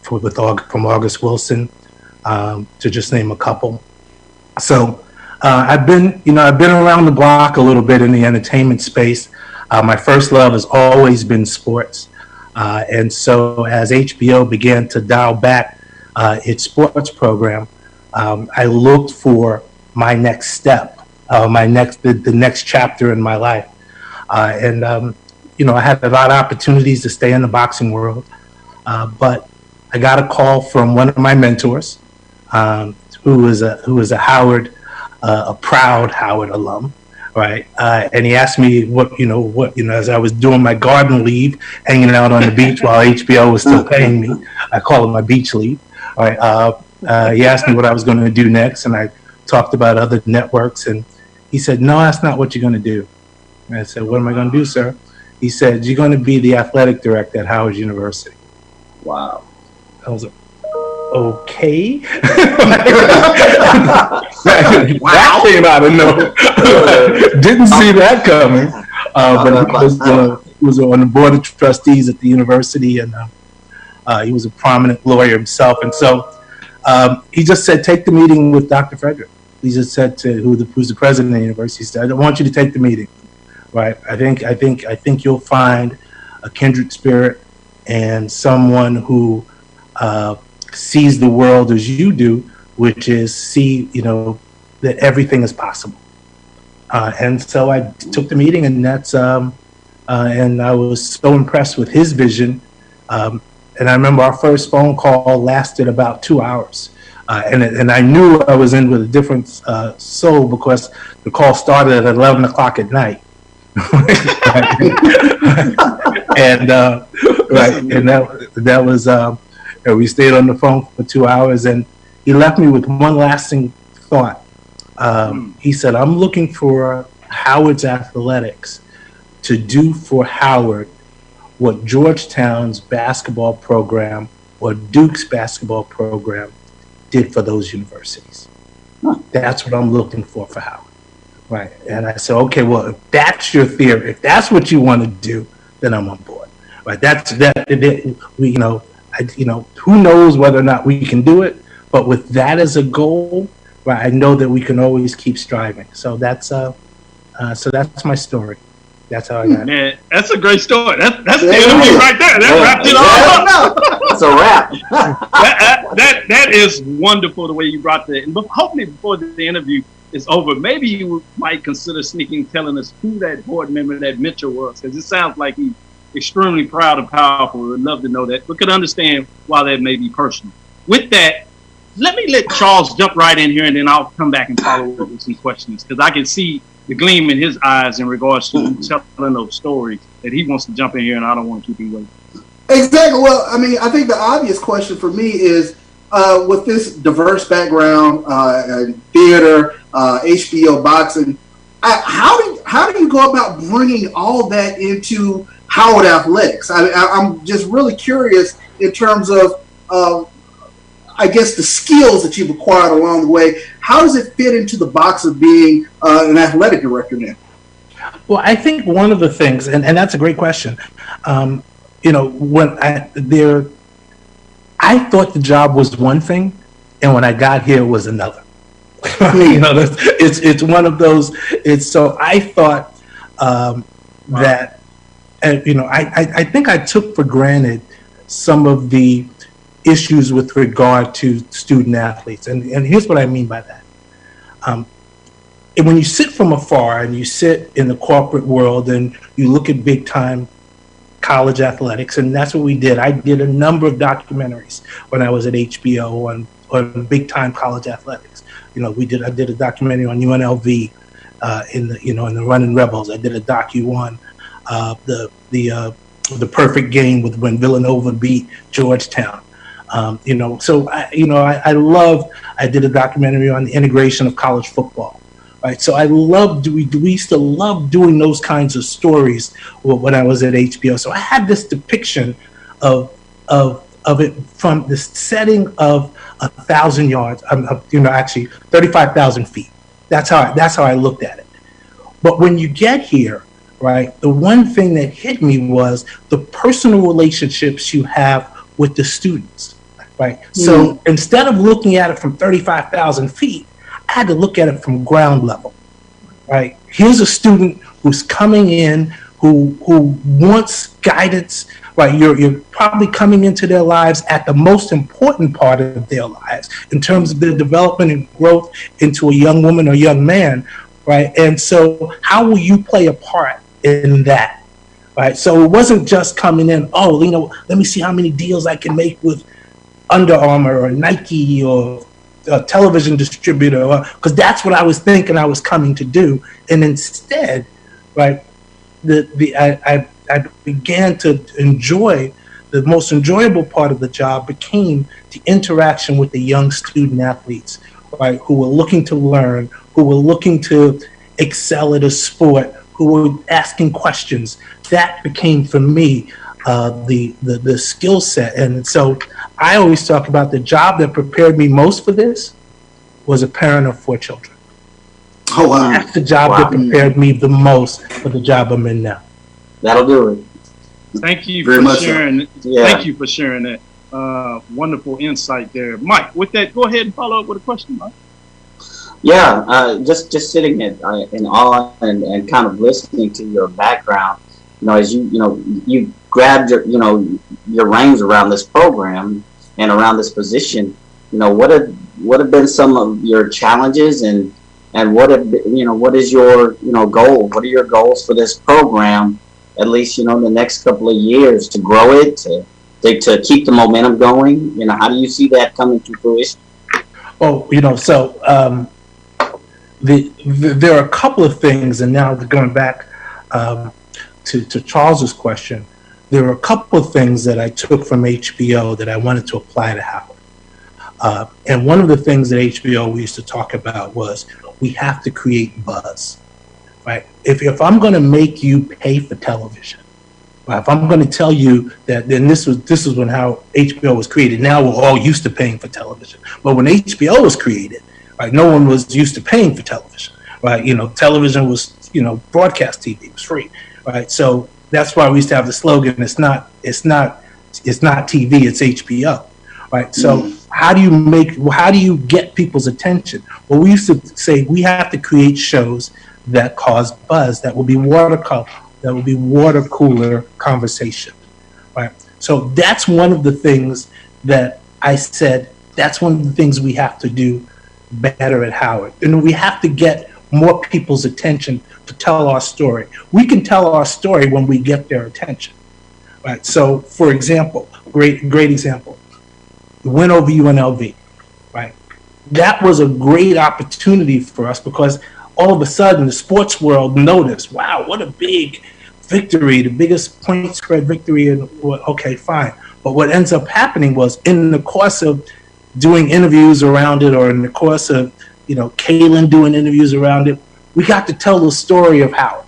from August Wilson, to just name a couple. So I've been around the block a little bit in the entertainment space. My first love has always been sports. And so as HBO began to dial back its sports program, I looked for my next step, the next chapter in my life. And I had a lot of opportunities to stay in the boxing world, but I got a call from one of my mentors, who was a Howard, a proud Howard alum, right? And he asked me what as I was doing my garden leave, hanging out on the beach while HBO was still paying me. I call it my beach leave. All right. He asked me what I was going to do next, and I talked about other networks, and he said, "No, that's not what you're going to do." And I said, "What am I going to do, sir?" He said, "You're going to be the athletic director at Howard University." Wow. I was like, okay. That came out of nowhere. Didn't see that coming. But he was on the board of trustees at the university, and he was a prominent lawyer himself. And so he just said, "Take the meeting with Dr. Frederick." He just said to who's the president of the university, he said, "I want you to take the meeting. Right? I think you'll find a kindred spirit and someone who sees the world as you do, which is see, that everything is possible. And so I took the meeting, and that's and I was so impressed with his vision. And I remember our first phone call lasted about 2 hours. And I knew I was in with a different soul because the call started at 11 o'clock at night. And that was we stayed on the phone for 2 hours, and he left me with one lasting thought. He said, "I'm looking for Howard's athletics to do for Howard what Georgetown's basketball program or Duke's basketball program did for those universities. That's what I'm looking for Howard." Right. And I said, okay, well, if that's your theory, if that's what you want to do, then I'm on board. Right. Who knows whether or not we can do it, but with that as a goal, right, I know that we can always keep striving. So that's my story. That's how I got it. Man, that's a great story. That's the interview right there. That wrapped it all up. That's a wrap. that is wonderful the way you brought that. But hopefully before the interview is over, maybe you might consider telling us who that board member, that Mitchell was, because it sounds like he's extremely proud and powerful. We'd love to know that. We could understand why that may be personal. With that, let Charles jump right in here, and then I'll come back and follow up with some questions, because I can see the gleam in his eyes in regards to telling those stories that he wants to jump in here, and I don't want to keep him waiting. Exactly. Well, I mean, I think the obvious question for me is, with this diverse background in theater, HBO boxing, how do you go about bringing all that into Howard athletics? I'm just really curious in terms of, I guess, the skills that you've acquired along the way. How does it fit into the box of being an athletic director now? Well, I think one of the things, and that's a great question. When I thought the job was one thing, and when I got here, it was another. It's one of those. So I thought that, I think I took for granted some of the issues with regard to student athletes, and here's what I mean by that. And when you sit from afar and you sit in the corporate world and you look at big time college athletics, and that's what we did. I did a number of documentaries when I was at HBO on big time college athletics. I did a documentary on UNLV in the Running Rebels. I did a docu on the perfect game when Villanova beat Georgetown. So I did a documentary on the integration of college football. Right, so we used to love doing those kinds of stories when I was at HBO. So I had this depiction of it from the setting of 1,000 yards. Actually 35,000 feet. That's how I looked at it. But when you get here, right, the one thing that hit me was the personal relationships you have with the students. Right. Mm-hmm. So instead of looking at it from 35,000 feet, I had to look at it from ground level, right? Here's a student who's coming in, who wants guidance, right? You're probably coming into their lives at the most important part of their lives in terms of their development and growth into a young woman or young man, right? And so how will you play a part in that, right? So it wasn't just coming in, let me see how many deals I can make with Under Armour or Nike or a television distributor, because that's what I was thinking I was coming to do. And instead, right, I began to enjoy, the most enjoyable part of the job became the interaction with the young student athletes, right, who were looking to learn, who were looking to excel at a sport, who were asking questions. That became, for me, the skill set. And so I always talk about the job that prepared me most for this was a parent of 4 children. Oh, wow. That's the job that prepared me the most for the job I'm in now. That'll do it. Thank you for sharing. Yeah. Thank you for sharing that. Wonderful insight there. Mike, with that, go ahead and follow up with a question, Mike. Yeah, just sitting in awe and kind of listening to your background. as you grabbed your reins around this program and around this position, what have been some of your challenges and what is your goal? What are your goals for this program? At least the next couple of years to grow it, to keep the momentum going. How do you see that coming to fruition? Oh, there are a couple of things, and now going back to Charles's question, there are a couple of things that I took from HBO that I wanted to apply to Howard. And one of the things that HBO we used to talk about was we have to create buzz, right? If I'm going to make you pay for television, right, if I'm going to tell you that, then this is when how HBO was created. Now we're all used to paying for television, but when HBO was created, right, no one was used to paying for television, right? Television was, broadcast TV was free, right? So that's why we used to have the slogan: it's not TV, it's HBO, right? So how do you get people's attention? Well, we used to say we have to create shows that cause buzz, that will be water cooler conversation, right? So that's one of the things that I said, that's one of the things we have to do better at Howard. And we have to get more people's attention to tell our story. We can tell our story when we get their attention, right? So, for example, great example, the win over UNLV, right? That was a great opportunity for us because all of a sudden the sports world noticed, wow, what a big victory, the biggest point spread victory. Okay, fine. But what ends up happening was in the course of doing interviews around it, or in the course of, Kaylin doing interviews around it, we got to tell the story of Howard,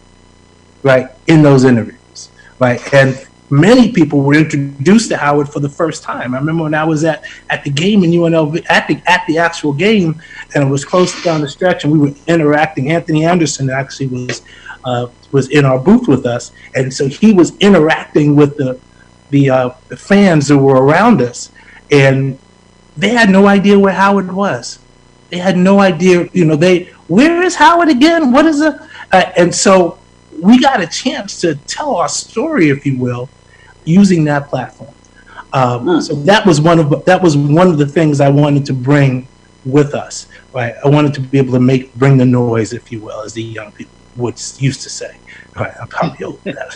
right, in those interviews, right? And many people were introduced to Howard for the first time. I remember when I was at the game in UNLV, at the actual game, and it was close down the stretch, and we were interacting. Anthony Anderson actually was in our booth with us, and so he was interacting with the fans that were around us, and they had no idea where Howard was. They had no idea, where is Howard again? What is it? And so we got a chance to tell our story, if you will, using that platform. So that was one of the things I wanted to bring with us, right? I wanted to be able to bring the noise, if you will, as the young people used to say. Right, I'm probably old for that.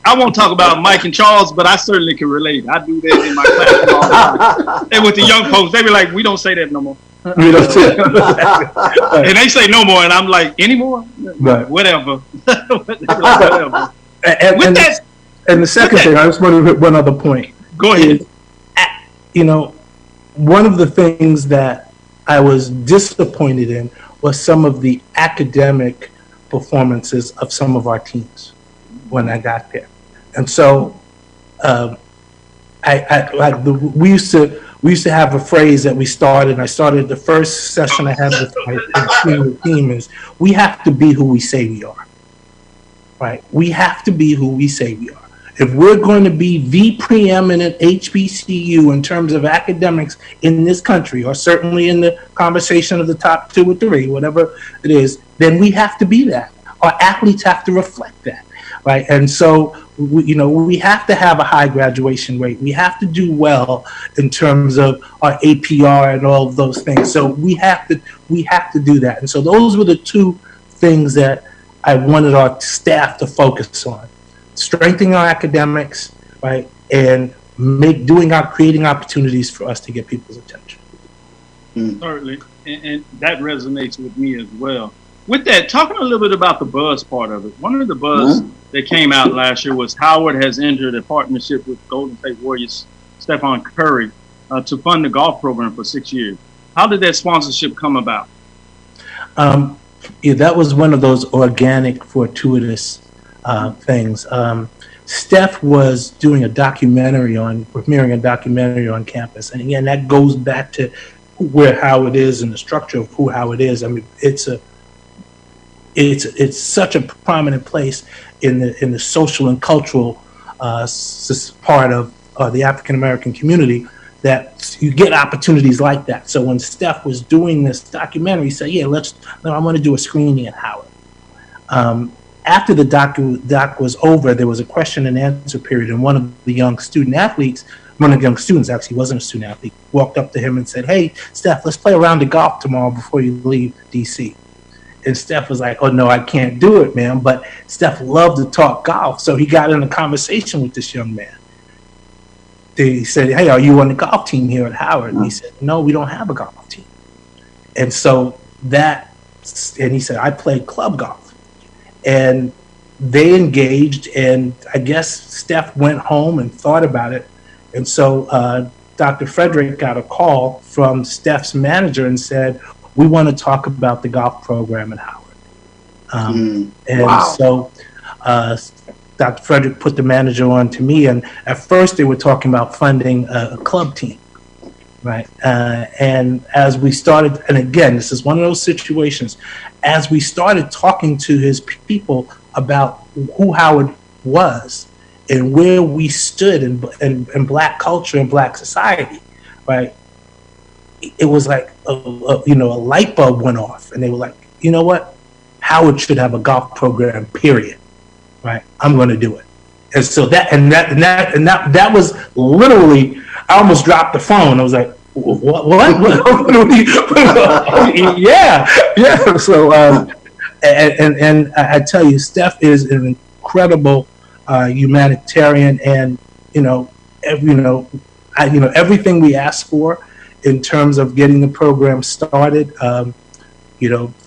I won't talk about Mike and Charles, but I certainly can relate. I do that in my class all the time. And with the young folks, they be like, "We don't say that no more." We don't say that. And they say no more, and I'm like, "Any more? Right. Whatever." Whatever. And the second thing, I just want to hit one other point. Go ahead. One of the things that I was disappointed in was some of the academic performances of some of our teams when I got there. And so we used to have a phrase that we started, and I started the first session I had with my team is, we have to be who we say we are, right? We have to be who we say we are. If we're going to be the preeminent HBCU in terms of academics in this country, or certainly in the conversation of the top 2 or 3, whatever it is, then we have to be that. Our athletes have to reflect that, right? And so, we have to have a high graduation rate. We have to do well in terms of our APR and all of those things. So we have to do that. And so those were the 2 things that I wanted our staff to focus on: strengthening our academics, right, and creating opportunities for us to get people's attention. Certainly, and that resonates with me as well. With that, talking a little bit about the buzz part of it, one of the buzz that came out last year was Howard has entered a partnership with Golden State Warriors Stephen Curry to fund the golf program for 6 years. How did that sponsorship come about? That was one of those organic, fortuitous things. Steph was doing premiering a documentary on campus, and again, that goes back to where Howard is and the structure of who Howard is. I mean, it's such a prominent place in the social and cultural part of the African American community that you get opportunities like that. So when Steph was doing this documentary, he said, "Yeah, I'm going to do a screening at Howard." After the doc was over, there was a question and answer period, and one of the young students actually wasn't a student athlete, walked up to him and said, "Hey, Steph, let's play a round of golf tomorrow before you leave DC." And Steph was like, "Oh no, I can't do it, man." But Steph loved to talk golf, so he got in a conversation with this young man. He said, "Hey, are you on the golf team here at Howard?" And he said, "No, we don't have a golf team." And so and he said, "I played club golf." And they engaged, and I guess Steph went home and thought about it. And so Dr. Frederick got a call from Steph's manager and said, "We want to talk about the golf program at Howard." So Dr. Frederick put the manager on to me, and at first they were talking about funding a club team, right? And as we started, and again, this is one of those situations, as we started talking to his people about who Howard was and where we stood in Black culture and Black society, right? It was like a light bulb went off, and they were like, "You know what? Howard should have a golf program, period." Right? I'm going to do it. And so that was literally, I almost dropped the phone. I was like, what? Yeah. So, and I tell you, Steph is an incredible humanitarian, and everything we asked for in terms of getting the program started.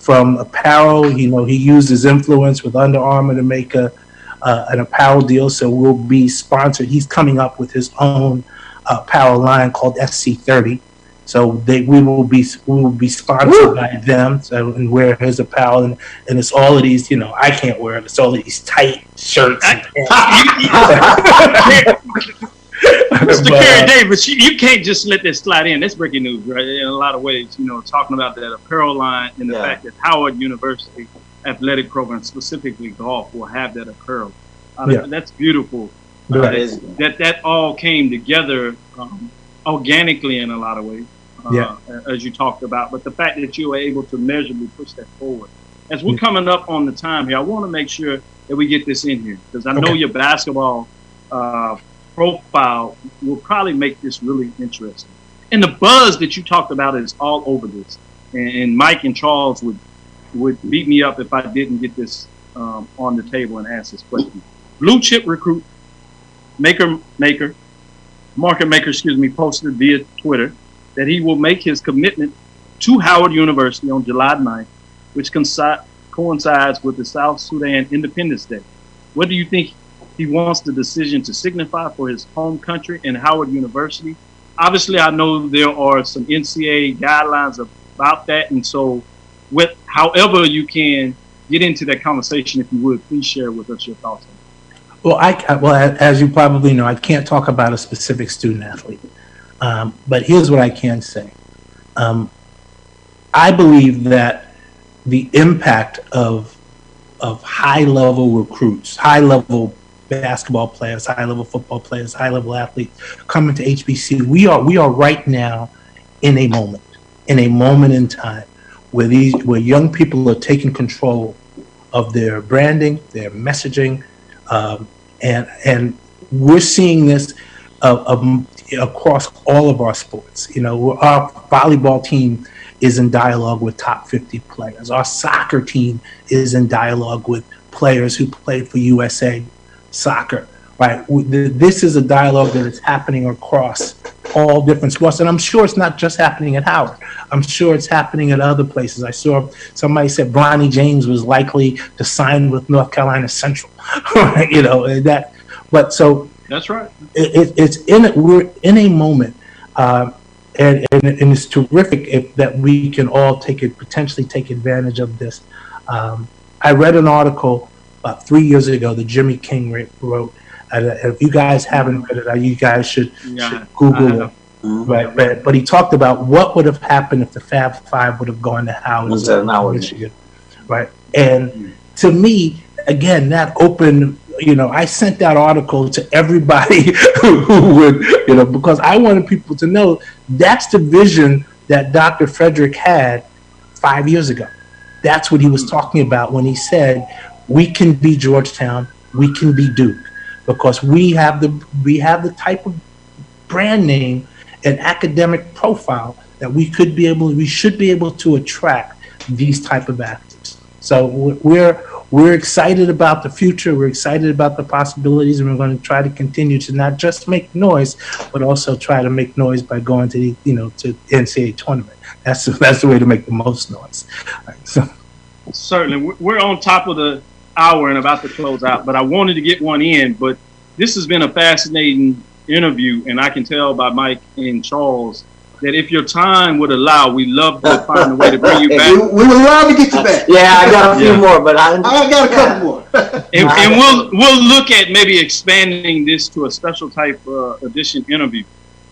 From apparel, he used his influence with Under Armour to make an apparel deal, so we'll be sponsored. He's coming up with his own apparel line called SC30. So we will be sponsored by them, and wear his apparel, and it's all of these. I can't wear it. It's all of these tight shirts. Mr. Kerry Davis, you can't just let this slide in. That's breaking news, right? In a lot of ways, talking about that apparel line and the fact that Howard University athletic program, specifically golf, will have that apparel. That's beautiful. That all came together organically in a lot of ways, as you talked about. But the fact that you were able to measurably push that forward. As we're coming up on the time here, I want to make sure that we get this in here, because I know your basketball profile will probably make this really interesting. And the buzz that you talked about is all over this. And Mike and Charles would beat me up if I didn't get this on the table and ask this question. Blue chip recruit, market maker, posted via Twitter that he will make his commitment to Howard University on July 9th, which coincides with the South Sudan Independence Day. What do you think he wants the decision to signify for his home country and Howard University? Obviously, I know there are some NCAA guidelines about that, and so however you can get into that conversation, if you would, please share with us your thoughts on it. Well, as you probably know, I can't talk about a specific student athlete, but here's what I can say. I believe that the impact of high-level recruits, high-level basketball players, high-level football players, high-level athletes coming to HBCU, we are right now in a moment in time where young people are taking control of their branding, their messaging, and we're seeing this across all of our sports. Our volleyball team is in dialogue with top 50 players. Our soccer team is in dialogue with players who played for USA Soccer. Right? This is a dialogue that is happening across all different sports, and I'm sure it's not just happening at Howard. I'm sure it's happening at other places. I saw somebody said Bronny James was likely to sign with North Carolina Central. But so that's right. We're in a moment, and it's terrific that we can all potentially take advantage of this. I read an article about 3 years ago that Jimmy King wrote. If you guys haven't read it, you guys should Google it. Right, but he talked about what would have happened if the Fab Five would have gone to Howard, Michigan. Right, and to me, again, that opened I sent that article to everybody who would, because I wanted people to know that's the vision that Dr. Frederick had 5 years ago. That's what he was talking about when he said, we can be Georgetown, we can be Duke, because we have the type of brand name and academic profile that we should be able to attract these type of athletes. So we're excited about the future. We're excited about the possibilities, and we're going to try to continue to not just make noise, but also try to make noise by going to the to NCAA tournament. That's the way to make the most noise. Right, so certainly, we're on top of the hour and about to close out, but I wanted to get one in. But this has been a fascinating interview, and I can tell by Mike and Charles that if your time would allow, we'd love to find a way to bring you back. We would love to get you back. Yeah, I got a few more, but I got a couple more. and we'll look at maybe expanding this to a special type edition interview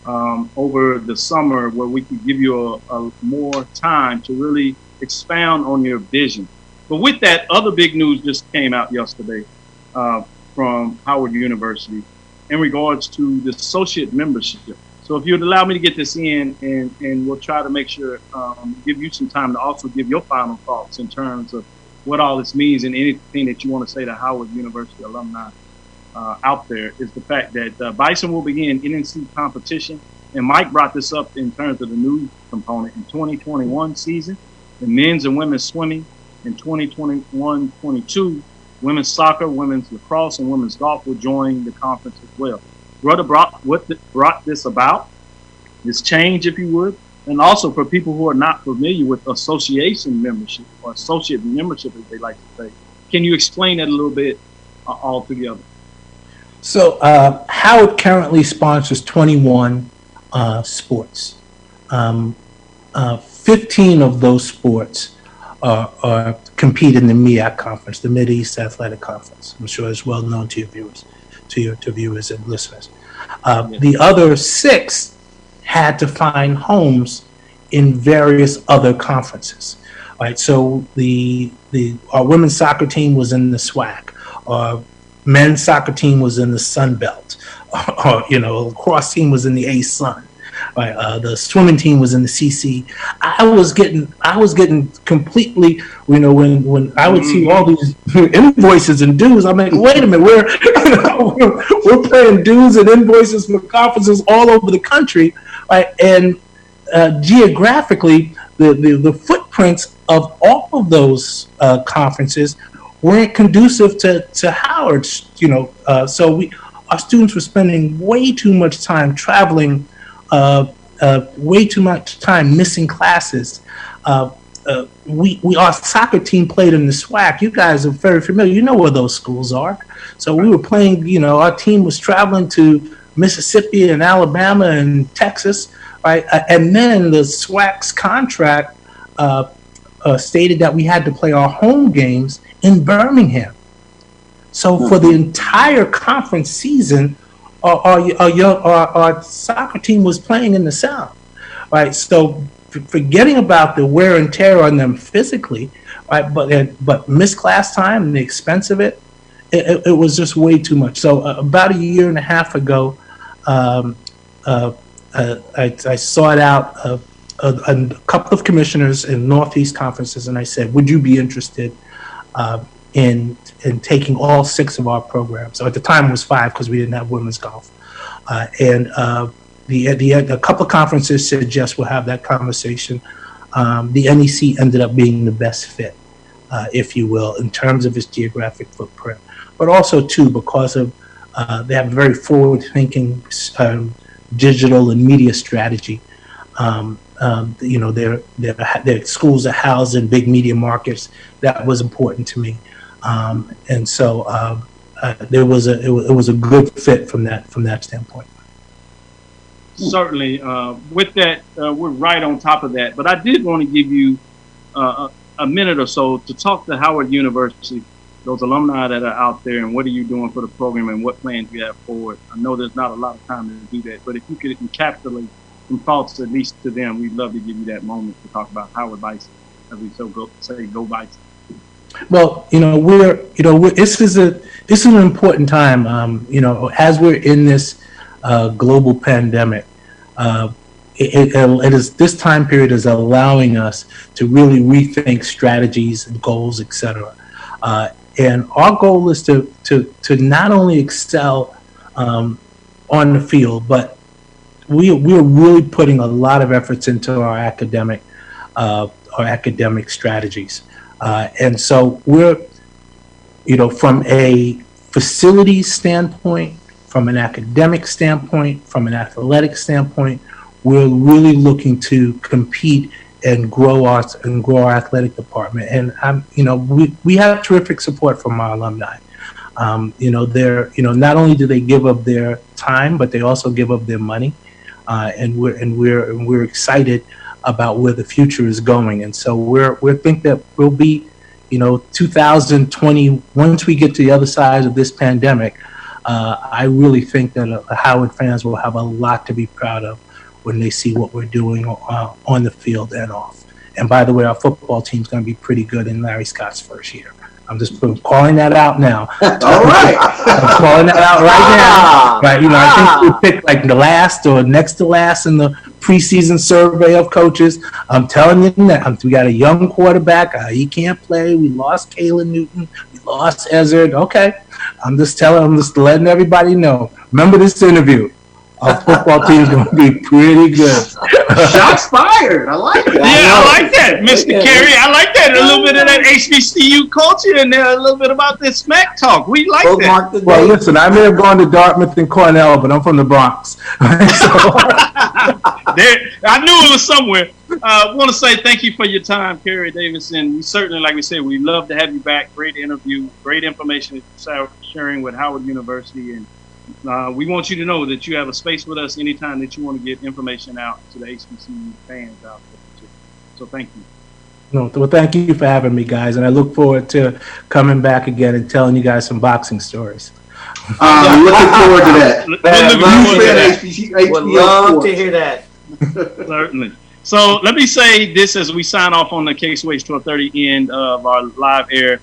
over the summer, where we could give you a more time to really expound on your vision. But with that, other big news just came out yesterday from Howard University in regards to the associate membership. So if you'd allow me to get this in, and we'll try to make sure give you some time to also give your final thoughts in terms of what all this means, and anything that you want to say to Howard University alumni out there, is the fact that Bison will begin NNC competition. And Mike brought this up in terms of the new component in 2021 season, the men's and women's swimming in 2021-22, women's soccer, women's lacrosse, and women's golf will join the conference as well. Brother brought this about, this change, if you would, and also for people who are not familiar with association membership, or associate membership, as they like to say. Can you explain that a little bit all together? So Howard currently sponsors 21 sports. 15 of those sports are compete in the MEAC conference, the Mid-East Athletic Conference. I'm sure it's well known to your viewers, to viewers and listeners. The other 6 had to find homes in various other conferences. All right, so our women's soccer team was in the SWAC. Our men's soccer team was in the Sun Belt. Lacrosse team was in the A-Sun. Right, the swimming team was in the CC. I was getting completely, when I would see all these invoices and dues, I'm like, wait a minute, we're paying dues and invoices for conferences all over the country, right? And geographically, the footprints of all of those conferences weren't conducive to Howard. So our students were spending way too much time traveling. Way too much time missing classes. Our soccer team played in the SWAC. You guys are very familiar. You know where those schools are. So we were playing, our team was traveling to Mississippi and Alabama and Texas, right? And then the SWAC's contract stated that we had to play our home games in Birmingham. So for the entire conference season, our soccer team was playing in the South, right? So forgetting about the wear and tear on them physically, right? But missed class time and the expense of it was just way too much. So about a year and a half ago, I sought out a couple of commissioners in Northeast conferences, and I said, would you be interested in taking all 6 of our programs? So at the time it was 5 because we didn't have women's golf. A couple of conferences said, yes, we'll have that conversation. The NEC ended up being the best fit, if you will, in terms of its geographic footprint, but also too because of they have a very forward-thinking digital and media strategy. Their schools are housed in big media markets. That was important to me. And so it was a good fit from that standpoint. Certainly, with that, we're right on top of that. But I did want to give you a minute or so to talk to Howard University, those alumni that are out there, and what are you doing for the program and what plans you have forward. I know there's not a lot of time to do that, but if you could encapsulate some thoughts at least to them, we'd love to give you that moment to talk about Howard Bison, as we go Bison. Well, this is an important time. As we're in this global pandemic, it is this time period is allowing us to really rethink strategies and goals, etc. And our goal is to not only excel on the field, but we're really putting a lot of efforts into our academic strategies. And so we're, from a facility standpoint, from an academic standpoint, from an athletic standpoint, we're really looking to compete and grow our athletic department. And we have terrific support from our alumni. Not only do they give up their time, but they also give up their money. And we're excited about where the future is going. And so we think that we'll be, 2020, once we get to the other side of this pandemic, I really think that Howard fans will have a lot to be proud of when they see what we're doing on the field and off. And by the way, our football team's going to be pretty good in Larry Scott's first year. I'm just calling that out now. All right. I'm calling that out right now. Right, I think we picked like the last or next to last in the preseason survey of coaches. I'm telling you that we got a young quarterback. He can't play. We lost Kalen Newton. We lost Ezard. Okay. I'm just letting everybody know. Remember this interview. Our football team's going to be pretty good. Shots fired. I like it. Yeah, I like that, Mr. Kerry. I like that. A little bit of that HBCU culture in there, a little bit about this smack talk. We like that. Well, listen, I may have gone to Dartmouth and Cornell, but I'm from the Bronx. I knew it was somewhere. I want to say thank you for your time, Kerry Davis. And we certainly, like we said, we'd love to have you back. Great interview, great information that you're sharing with Howard University. And we want you to know that you have a space with us anytime that you want to get information out to the HBCU fans out there. So thank you. No, well, thank you for having me, guys. And I look forward to coming back again and telling you guys some boxing stories. I'm looking forward to that. Would love to hear that. Certainly. So let me say this as we sign off on the KSOH 1230 end of our live air.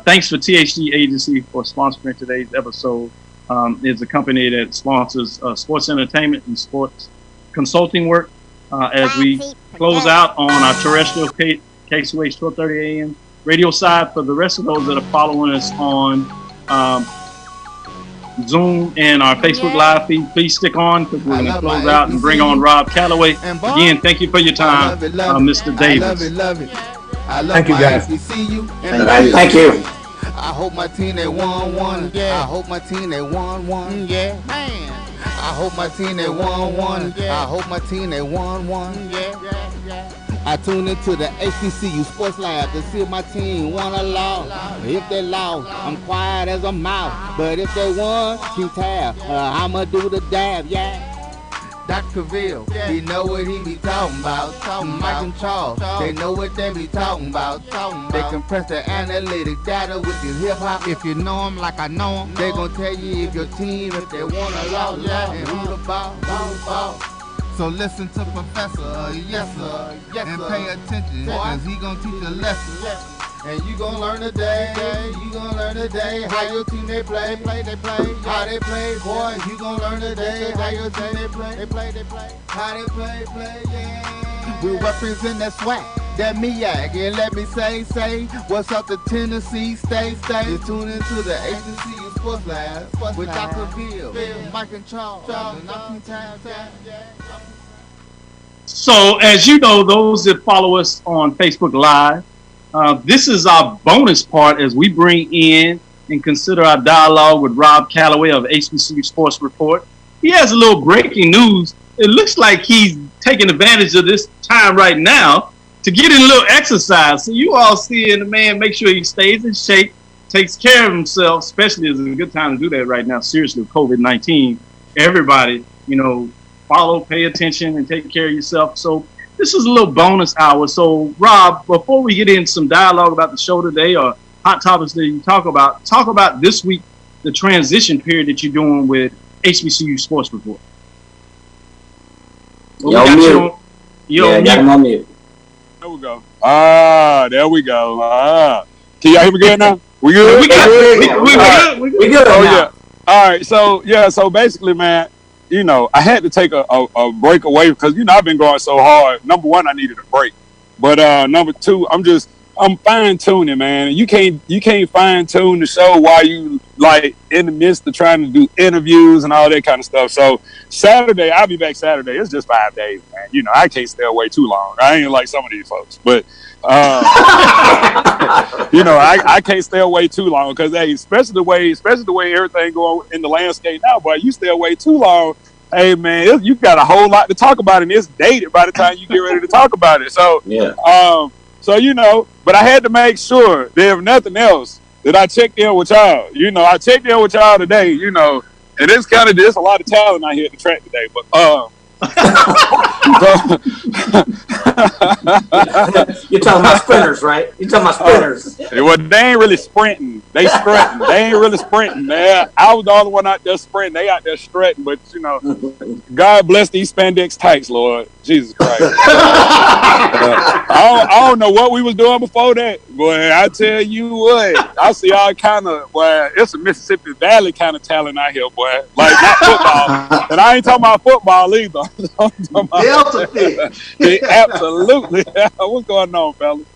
Thanks for THD Agency for sponsoring today's episode. It's a company that sponsors sports entertainment and sports consulting work as we close out on our terrestrial KSOH 1230 AM radio side. For the rest of those that are following us on Zoom and our Facebook Live feed, please stick on because we're going to close out and bring on Rob Calloway. Again, thank you for your time, Mr. Davis. Thank you, guys. Thank you. I hope my team they won, yeah. I hope my team they won, yeah. Man, I hope my team they won, yeah. I hope my team they won, yeah. I tune into the HBCU Sports Lab to see if my team won or lost. If they lost, I'm quiet as a mouse. But if they won, keep tab. I'ma do the dab, yeah. Dr. Cavil, he know what he be talking about. Mike and Charles, they know what they be talking about. They compress the analytic data with your hip hop. If you know them like I know them, they gon' tell you if your team, if they won or lost, and who the ball. So listen to Professor, yes sir, and pay attention, cause he gon' teach a lesson. And you gon' learn today, how your team they play, how they play, boy. You gon' learn today, how your team they play, how they play, yeah. We represent that swag, that MEAC, and let me say, what's up to Tennessee, stay. You tune into the HBCU Sports Lab with Dr. Bill, Mike and Charles, and I'm So, as you know, those that follow us on Facebook Live, this is our bonus part as we bring in and consider our dialogue with Rob Calloway of HBCU Sports Report. He has a little breaking news. It looks like he's taking advantage of this time right now to get in a little exercise. So you all see the man, make sure he stays in shape, takes care of himself, especially it's a good time to do that right now. Seriously, with COVID-19, everybody, follow, pay attention, and take care of yourself. So this is a little bonus hour. So, Rob, before we get into some dialogue about the show today or hot topics that you talk about this week, the transition period that you're doing with HBCU Sports Report. You're on mute. There we go. There we go. Can y'all hear me good now? We good? We good. We good. Oh yeah. All right. So basically, man, you know, I had to take a break away because I've been going so hard. Number one, I needed a break, but number two, I'm fine tuning, man. You can't fine tune the show while you like in the midst of trying to do interviews and all that kind of stuff. So Saturday, I'll be back Saturday. It's just 5 days, man. I can't stay away too long. I ain't like some of these folks, but I can't stay away too long because especially the way everything going in the landscape now, boy, you stay away too long. Hey man, you got a whole lot to talk about, and it's dated by the time you get ready to talk about it. So yeah. But I had to make sure that if nothing else, that I checked in with y'all. I checked in with y'all today, and it's there's a lot of talent out here at the track today. But You're talking about sprinters, right? You're talking about sprinters. Well, they ain't really sprinting. They sprinting. They ain't really sprinting. I was the only one out there sprinting. They out there strutting. But, God bless these spandex tights, Lord. Jesus Christ. I don't know what we was doing before that. Boy, I tell you what. I see all kind of, boy, it's a Mississippi Valley kind of talent out here, boy. Like, not football. And I ain't talking about football either. Delta fish. Absolutely. What's going on, fellas?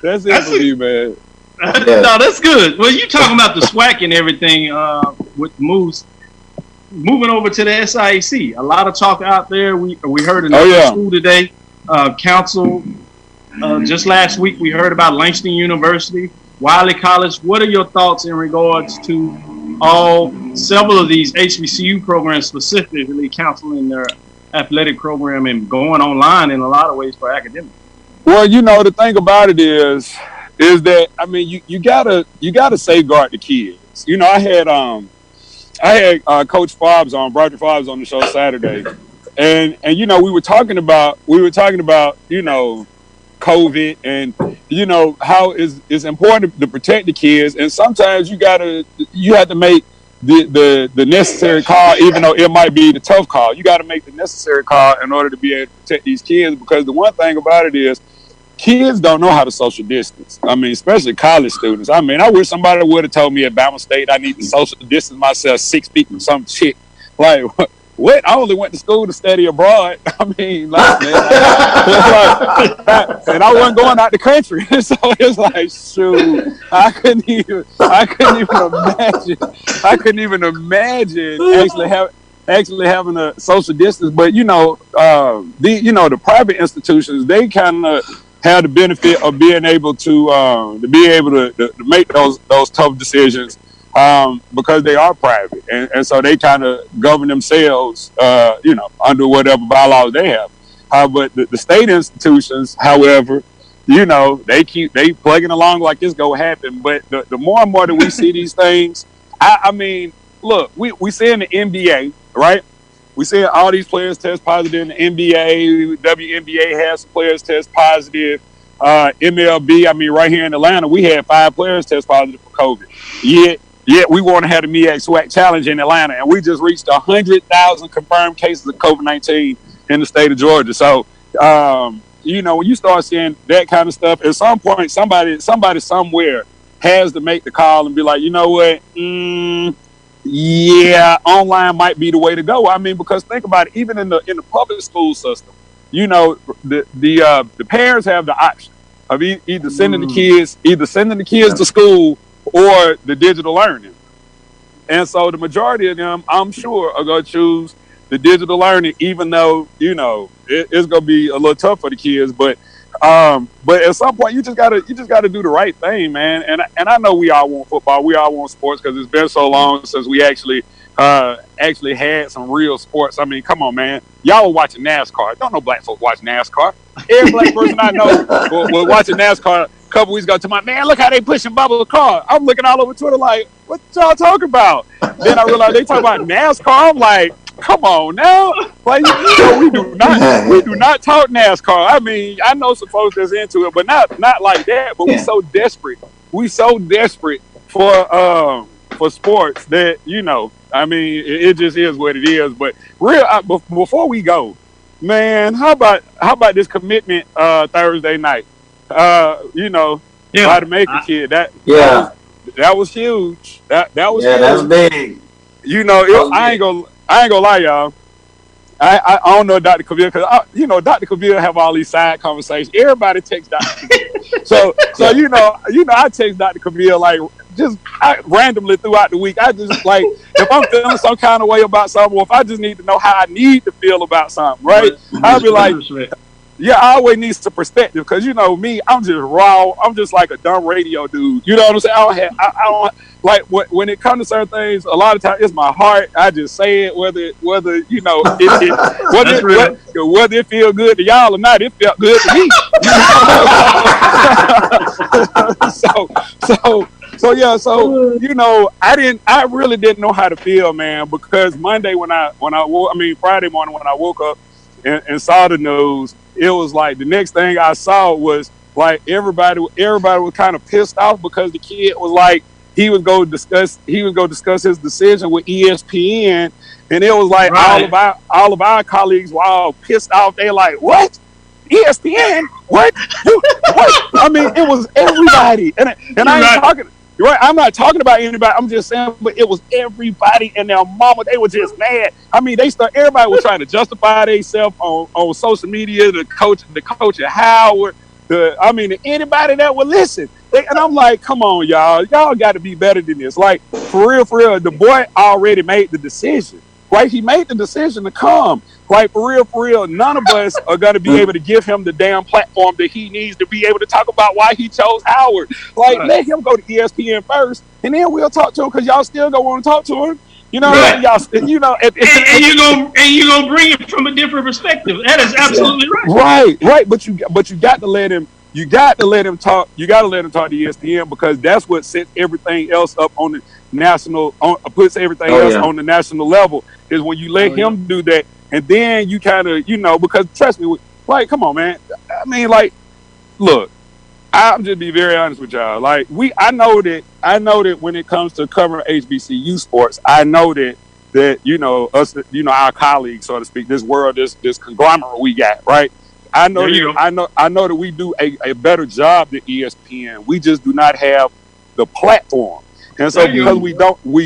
That's it for me, man. No, that's good. Well, you talking about the SWAC and everything with moves. Moving over to the SIAC, a lot of talk out there. We heard in school today. Council. Just last week, we heard about Langston University, Wiley College. What are your thoughts in regards to several of these HBCU programs, specifically counseling their athletic program and going online in a lot of ways for academics? Well, the thing about it is that you gotta safeguard the kids. I had Coach Fobbs on, Roger Fobbs on the show Saturday, and we were talking about COVID and how it's important to protect the kids, and sometimes you have to make the necessary call, even though it might be the tough call. You got to make the necessary call in order to be able to protect these kids, because the one thing about it is kids don't know how to social distance. Especially college students. I wish somebody would have told me at Bama State I need to social distance myself 6 feet from some chick. Like, what? I only went to school to study abroad. And I wasn't going out the country. So it's like, shoot, I couldn't even imagine actually having a social distance. But the private institutions, they kind of have the benefit of being able to make those tough decisions. Because they are private, and so they kind of govern themselves, under whatever bylaws they have. But the state institutions, however, they plugging along like this gonna happen. But the more and more that we see these things, look, we see in the NBA, right? We see all these players test positive in the NBA. WNBA has some players test positive. MLB, right here in Atlanta, we had 5 players test positive for COVID. Yet we want to have the MEAC SWAC Challenge in Atlanta, and we just reached 100,000 confirmed cases of COVID-19 in the state of Georgia. So, when you start seeing that kind of stuff, at some point, somebody somewhere has to make the call and be like, you know what? Online might be the way to go. Because think about it, even in the public school system, the parents have the option of either sending the kids to school or the digital learning. And so the majority of them, I'm sure, are going to choose the digital learning, even though, it's going to be a little tough for the kids. But at some point, you just got to do the right thing, man. And I know we all want football. We all want sports because it's been so long since we actually had some real sports. Come on, man. Y'all were watching NASCAR. Don't know black folks watch NASCAR. Every black person I know was watching NASCAR. Couple weeks ago to my man, look how they pushing Bubba's car. I'm looking all over Twitter like, what y'all talking about? Then I realized they talking about NASCAR. I'm like, come on now. Like, we do not talk NASCAR. I know some folks that's into it, but not like that. But we so desperate. We so desperate for sports that it just is what it is. But before we go, man, how about this commitment Thursday night? By the Maker kid. That was huge. That was huge. That's big. You know, I ain't gonna lie, y'all. I don't know Dr. Cavil because Dr. Cavil have all these side conversations. Everybody texts Dr. Cavil. so you know I text Dr. Cavil like just randomly throughout the week. I just like if I'm feeling some kind of way about something, or if I just need to know how I need to feel about something, right? I'll be like, yeah, I always need some perspective because you know me, I'm just raw. I'm just like a dumb radio dude. You know what I'm saying? I don't like when it comes to certain things. A lot of times it's my heart. I just say it whether you know whether it feel good to y'all or not. It felt good to me. So you know, I really didn't know how to feel, man, because Friday morning when I woke up and saw the news, it was like the next thing I saw was like everybody was kind of pissed off because the kid was like he was going to discuss his decision with ESPN, and it was like all of our colleagues were all pissed off. They like, what? ESPN? What? I mean, it was everybody, and I ain't talking. Right, I'm not talking about anybody. I'm just saying, but it was everybody and their mama. They were just mad. I mean, everybody was trying to justify themselves on social media. The coach at Howard. Anybody that would listen. And I'm like, come on, y'all got to be better than this. Like for real, the boy already made the decision. Right, he made the decision to come. Like for real, none of us are gonna be able to give him the damn platform that he needs to be able to talk about why he chose Howard. Like let him go to ESPN first, and then we'll talk to him because y'all still gonna want to talk to him. You know, and you're gonna bring it from a different perspective. That is absolutely right. Right. But you got to let him. You got to let him talk. You got to let him talk to ESPN because that's what sets everything else up on the national. Puts everything else on the national level is when you let him do that, and then you kind of because trust me, like come on, man. I mean, like, look, I'm just be very honest with y'all. Like I know that when it comes to covering HBCU sports, I know that us, our colleagues, so to speak, this conglomerate we got, right? I know that we do a better job than ESPN. We just do not have the platform. And so because we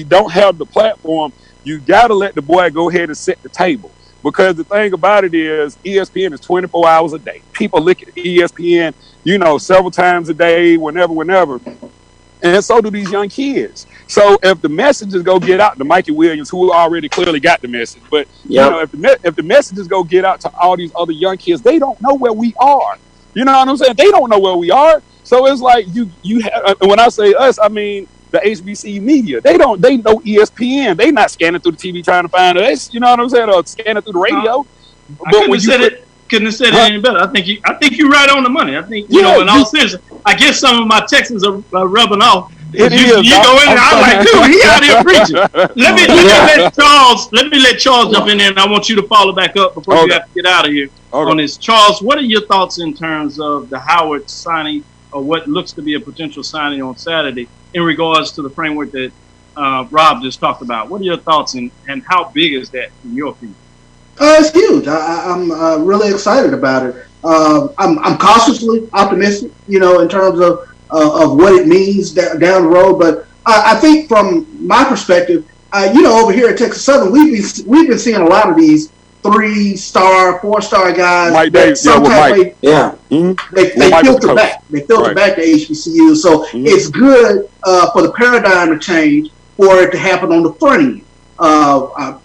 don't have the platform, you gotta let the boy go ahead and set the table. Because the thing about it is ESPN is 24 hours a day. People look at ESPN, several times a day, whenever. And so do these young kids. So if the messages go get out to Mikey Williams, who already clearly got the message, but if the messages go get out to all these other young kids, they don't know where we are. You know what I'm saying? They don't know where we are. So it's like you have. When I say us, I mean the HBCU media. They know ESPN. They not scanning through the TV trying to find us. You know what I'm saying? Or scanning through the radio. Couldn't have said it any better. I think you're right on the money. I think in all seriousness, I guess some of my Texans are rubbing off. You go in and I'm like, dude, he out here preaching. Let me let Charles jump in there, and I want you to follow back up before we have to get out of here on this. Charles, what are your thoughts in terms of the Howard signing, or what looks to be a potential signing on Saturday, in regards to the framework that Rob just talked about? What are your thoughts, and how big is that in your opinion? It's huge. I'm really excited about it. I'm cautiously optimistic, in terms of what it means down the road. But I think from my perspective, over here at Texas Southern, we've been seeing a lot of these 3-star, 4-star guys. Mike Davis, They filter back. They filter back to HBCU. So it's good for the paradigm to change, for it to happen on the front end. I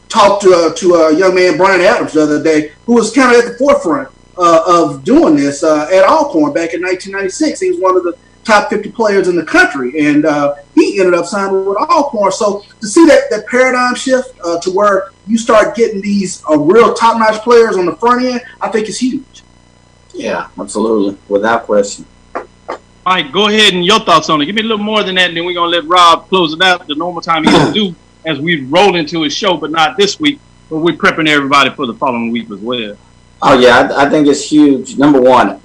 talked to a young man, Bryan Adams, the other day, who was kind of at the forefront of doing this at Alcorn back in 1996. He was one of the top 50 players in the country, and he ended up signing with Alcorn. So to see that paradigm shift to where you start getting these real top-notch players on the front end, I think is huge. Yeah, absolutely, without question. Mike, go ahead and your thoughts on it. Give me a little more than that, and then we're going to let Rob close it out the normal time he will do as we roll into his show, but not this week. But we're prepping everybody for the following week as well. Oh, yeah, I think it's huge. Number one,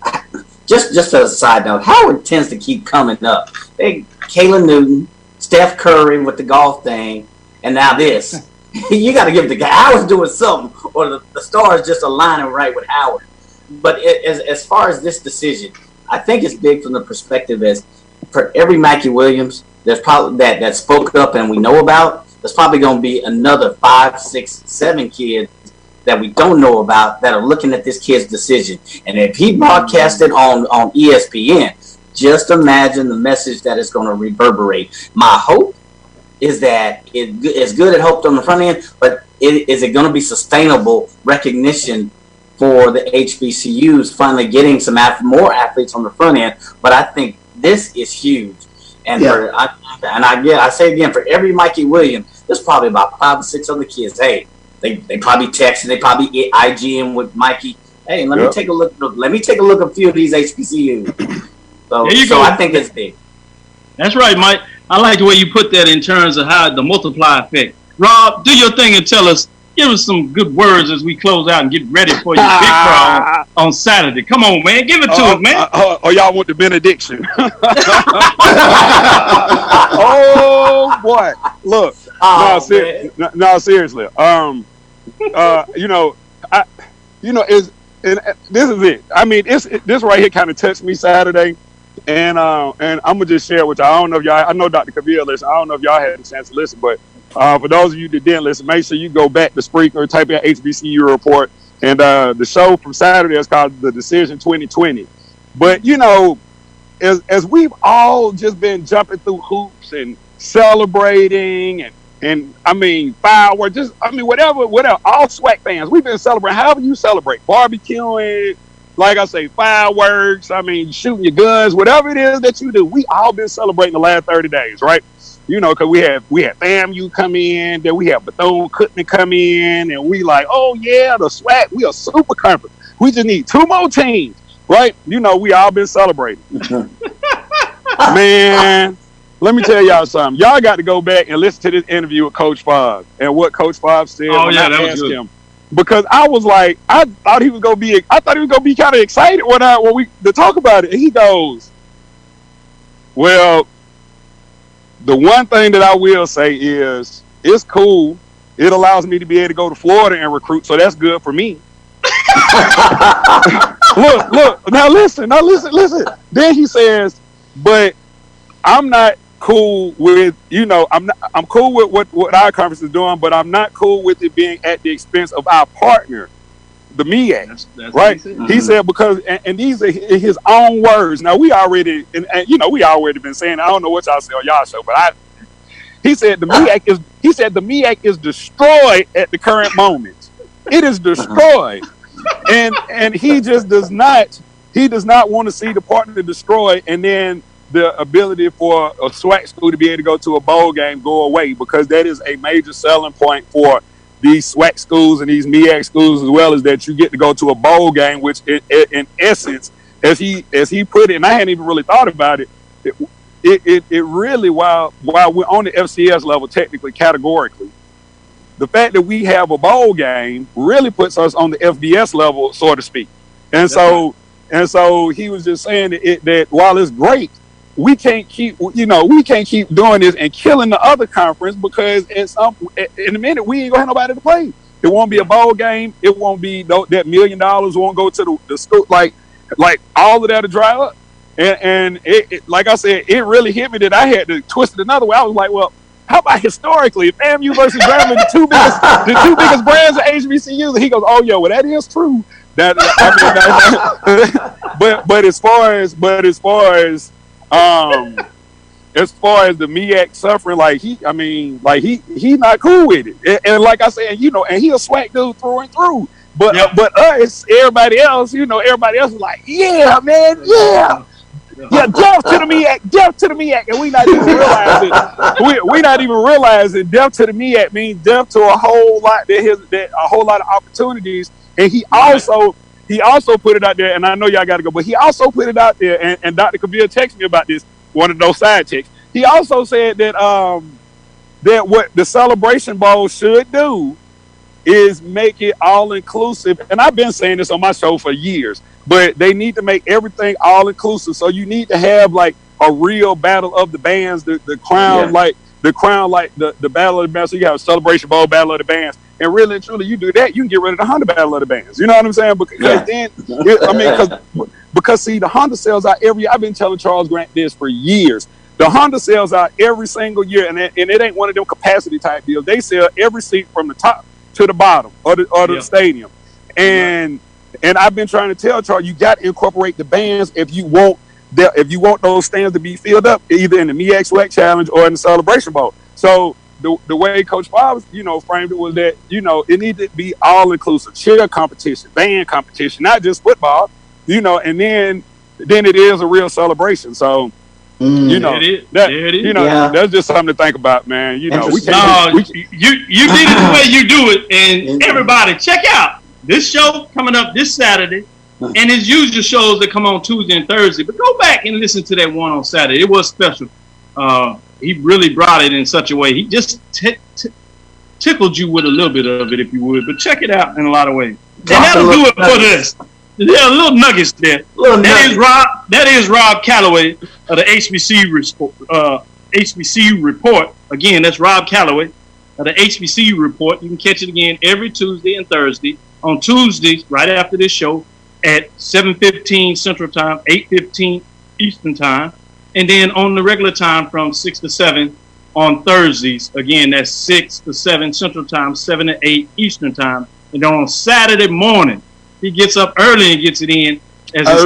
just as a side note, Howard tends to keep coming up. Kayla Newton, Steph Curry with the golf thing, and now this. You got to give the guy. Howard's doing something, or the stars just aligning right with Howard. But as far as this decision, I think it's big from the perspective as for every Mikey Williams, there's probably that spoke up and we know about. There's probably going to be another 5, 6, 7 kids that we don't know about that are looking at this kid's decision. And if he broadcasted on ESPN, just imagine the message that is going to reverberate. My hope is that it's good it helped on the front end, but is it going to be sustainable recognition for the HBCUs finally getting some more athletes on the front end? But I think this is huge. And I say again, for every Mikey Williams, there's probably about 5 or 6 other kids. Hey, they probably texting, they probably IGing with Mikey. Hey, let me take a look. Let me take a look at a few of these HBCUs. So I think it's big. That's right, Mike. I like the way you put that in terms of how the multiply effect. Rob, do your thing and give us some good words as we close out and get ready for your big draw on Saturday. Come on, man. Give it to us, man. Y'all want the benediction? Oh, boy. Look. Seriously. This is it. I mean, this right here kind of touched me Saturday. And I'm gonna just share it with y'all. I don't know if y'all. I know Dr. Cavil listen. I don't know if y'all had a chance to listen, but for those of you that didn't listen, make sure you go back to Spreaker, type in HBCU report, and the show from Saturday is called The Decision 2020. But as we've all just been jumping through hoops and celebrating and I mean fireworks, whatever. All SWAC fans, we've been celebrating. However you celebrate, barbecuing. Like I say, fireworks, shooting your guns, whatever it is that you do, we all been celebrating the last 30 days, right? Because we had FAMU come in, then we had Bethune-Cookman come in, and we like, oh yeah, the SWAC, we are super conference. We just need 2 more teams, right? We all been celebrating. Man, let me tell y'all something. Y'all got to go back and listen to this interview with Coach Fobb and what Coach Fobb said when I asked him. Because I was like, I thought he was gonna be kind of excited when we to talk about it. And he goes, well, the one thing that I will say is it's cool. It allows me to be able to go to Florida and recruit, so that's good for me. Look. Now listen. Then he says, but I'm not cool with I'm cool with what our conference is doing, but I'm not cool with it being at the expense of our partner, the MEAC. That's right. He said because and these are his own words. Now we already we already been saying, I don't know what y'all say on y'all show, but he said the MEAC is destroyed at the current moment. It is destroyed. And he just does not want to see the partner destroyed and then the ability for a SWAC school to be able to go to a bowl game go away, because that is a major selling point for these SWAC schools and these MEAC schools, as well as that you get to go to a bowl game, which in essence, as he put it, and I hadn't even really thought about it, it really, while we're on the FCS level, technically, categorically, the fact that we have a bowl game really puts us on the FBS level, so to speak. And so he was just saying that while it's great, we can't keep doing this and killing the other conference, because in a minute we ain't gonna have nobody to play. It won't be a bowl game. It won't be that $1 million won't go to the school. Like all of that to dry up. And it like I said, it really hit me that I had to twist it another way. I was like, well, how about historically, if FAMU versus Grambling, the two biggest brands of HBCUs? And he goes, oh yeah, well that is true. But as far as the MEAC suffering, he not cool with it. And like I said, and he a SWAC dude through and through. But us, everybody else is like, yeah, man, yeah. Yeah, death to the MEAC, and we not even realizing we not even realizing death to the MEAC means death to a whole lot a whole lot of opportunities. And he also put it out there, and I know y'all got to go, but he also put it out there, and Dr. Cavil texted me about this, one of those side texts. He also said that that what the Celebration Bowl should do is make it all inclusive. And I've been saying this on my show for years, but they need to make everything all inclusive. So you need to have like a real battle of the bands, the crown, like the battle of the bands. So you have a Celebration Bowl, battle of the bands. And really and truly, you do that, you can get rid of the 100 battle of the bands. You know what I'm saying? Because then, because see, the Honda sells out every year. I've been telling Charles Grant this for years. The Honda sells out every single year, and it ain't one of them capacity type deals. They sell every seat from the top to the bottom of the stadium. And I've been trying to tell Charles, you got to incorporate the bands if you want those stands to be filled up, either in the MEAC Select Challenge or in the Celebration Bowl. So the way Coach Fobbs, framed it was that, it needed to be all inclusive, cheer competition, band competition, not just football, and then it is a real celebration. So, that's just something to think about, man. You did it the way you do it, and everybody check out this show coming up this Saturday, and his usual shows that come on Tuesday and Thursday. But go back and listen to that one on Saturday. It was special. He really brought it in such a way. He just tickled you with a little bit of it, if you would. But check it out in a lot you. And that'll do it for this. There are little nuggets there. That is Rob Calloway of the HBCU Report. Again, that's Rob Calloway of the HBCU Report. You can catch it again every Tuesday and Thursday. On Tuesdays, right after this show, at 7:15 Central Time, 8:15 Eastern Time. And then on the regular time from 6 to 7 on Thursdays. Again, that's 6 to 7 Central Time, 7 to 8 Eastern Time. And then on Saturday morning, he gets up early and gets it in as it's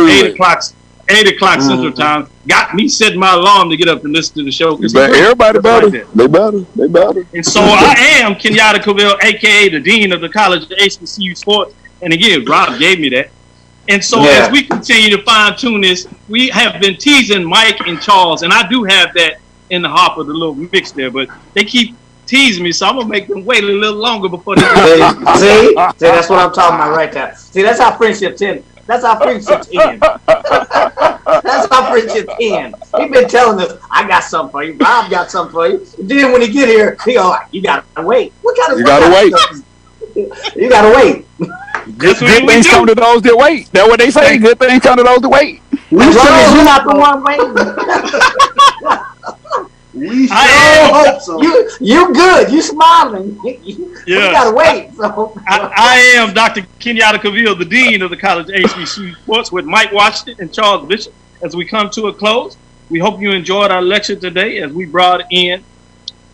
8 o'clock Central Time. Got me setting my alarm to get up and listen to the show. Everybody better. They better. And so I am Kenyatta Cavil, a.k.a. the Dean of the College of HBCU Sports. And again, Rob gave me that. And so as we continue to fine-tune this, we have been teasing Mike and Charles. And I do have that in the hopper, the little mix there. But they keep teasing me, so I'm going to make them wait a little longer before they See, that's what I'm talking about right there. See, that's how friendships end. That's how friendships end. That's how friendships end. He's been telling us, I got something for you. Bob got something for you. And then when he get here, he go, you got to wait. You got to wait. You got to wait. Good things come to those that wait. That's what they say. Good things come to those that wait. As long as you're not the one waiting. We hope so. You good. You smiling. You gotta wait. So. I am Dr. Kenyatta Cavil, the Dean of the College of HBCU Sports, with Mike Washington and Charles Bishop. As we come to a close, we hope you enjoyed our lecture today as we brought in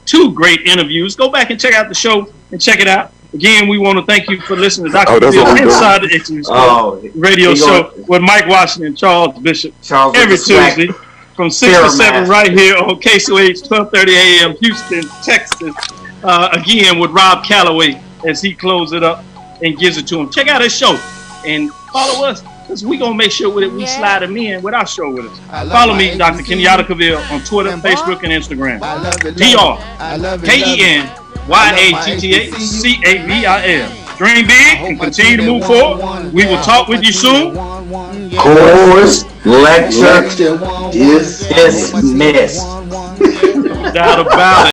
2 great interviews. Go back and check out the show and check it out. Again, we want to thank you for listening to Dr. Cavil Inside the HBCU Sports Radio Show with Mike Washington and Charles Bishop every Tuesday. From 6 to 7 right here on KSOH 1230 AM, Houston, Texas. Again, with Rob Calloway as he closes it up and gives it to him. Check out his show and follow us, because we're going to make sure we slide him in with our show with us. Follow me, Dr. Kenyatta Cavil, on Twitter, Facebook, and Instagram. DrKenyattaCabil. Dream big and continue to move forward. We will talk with you soon. Course lecture dismissed. No doubt about it.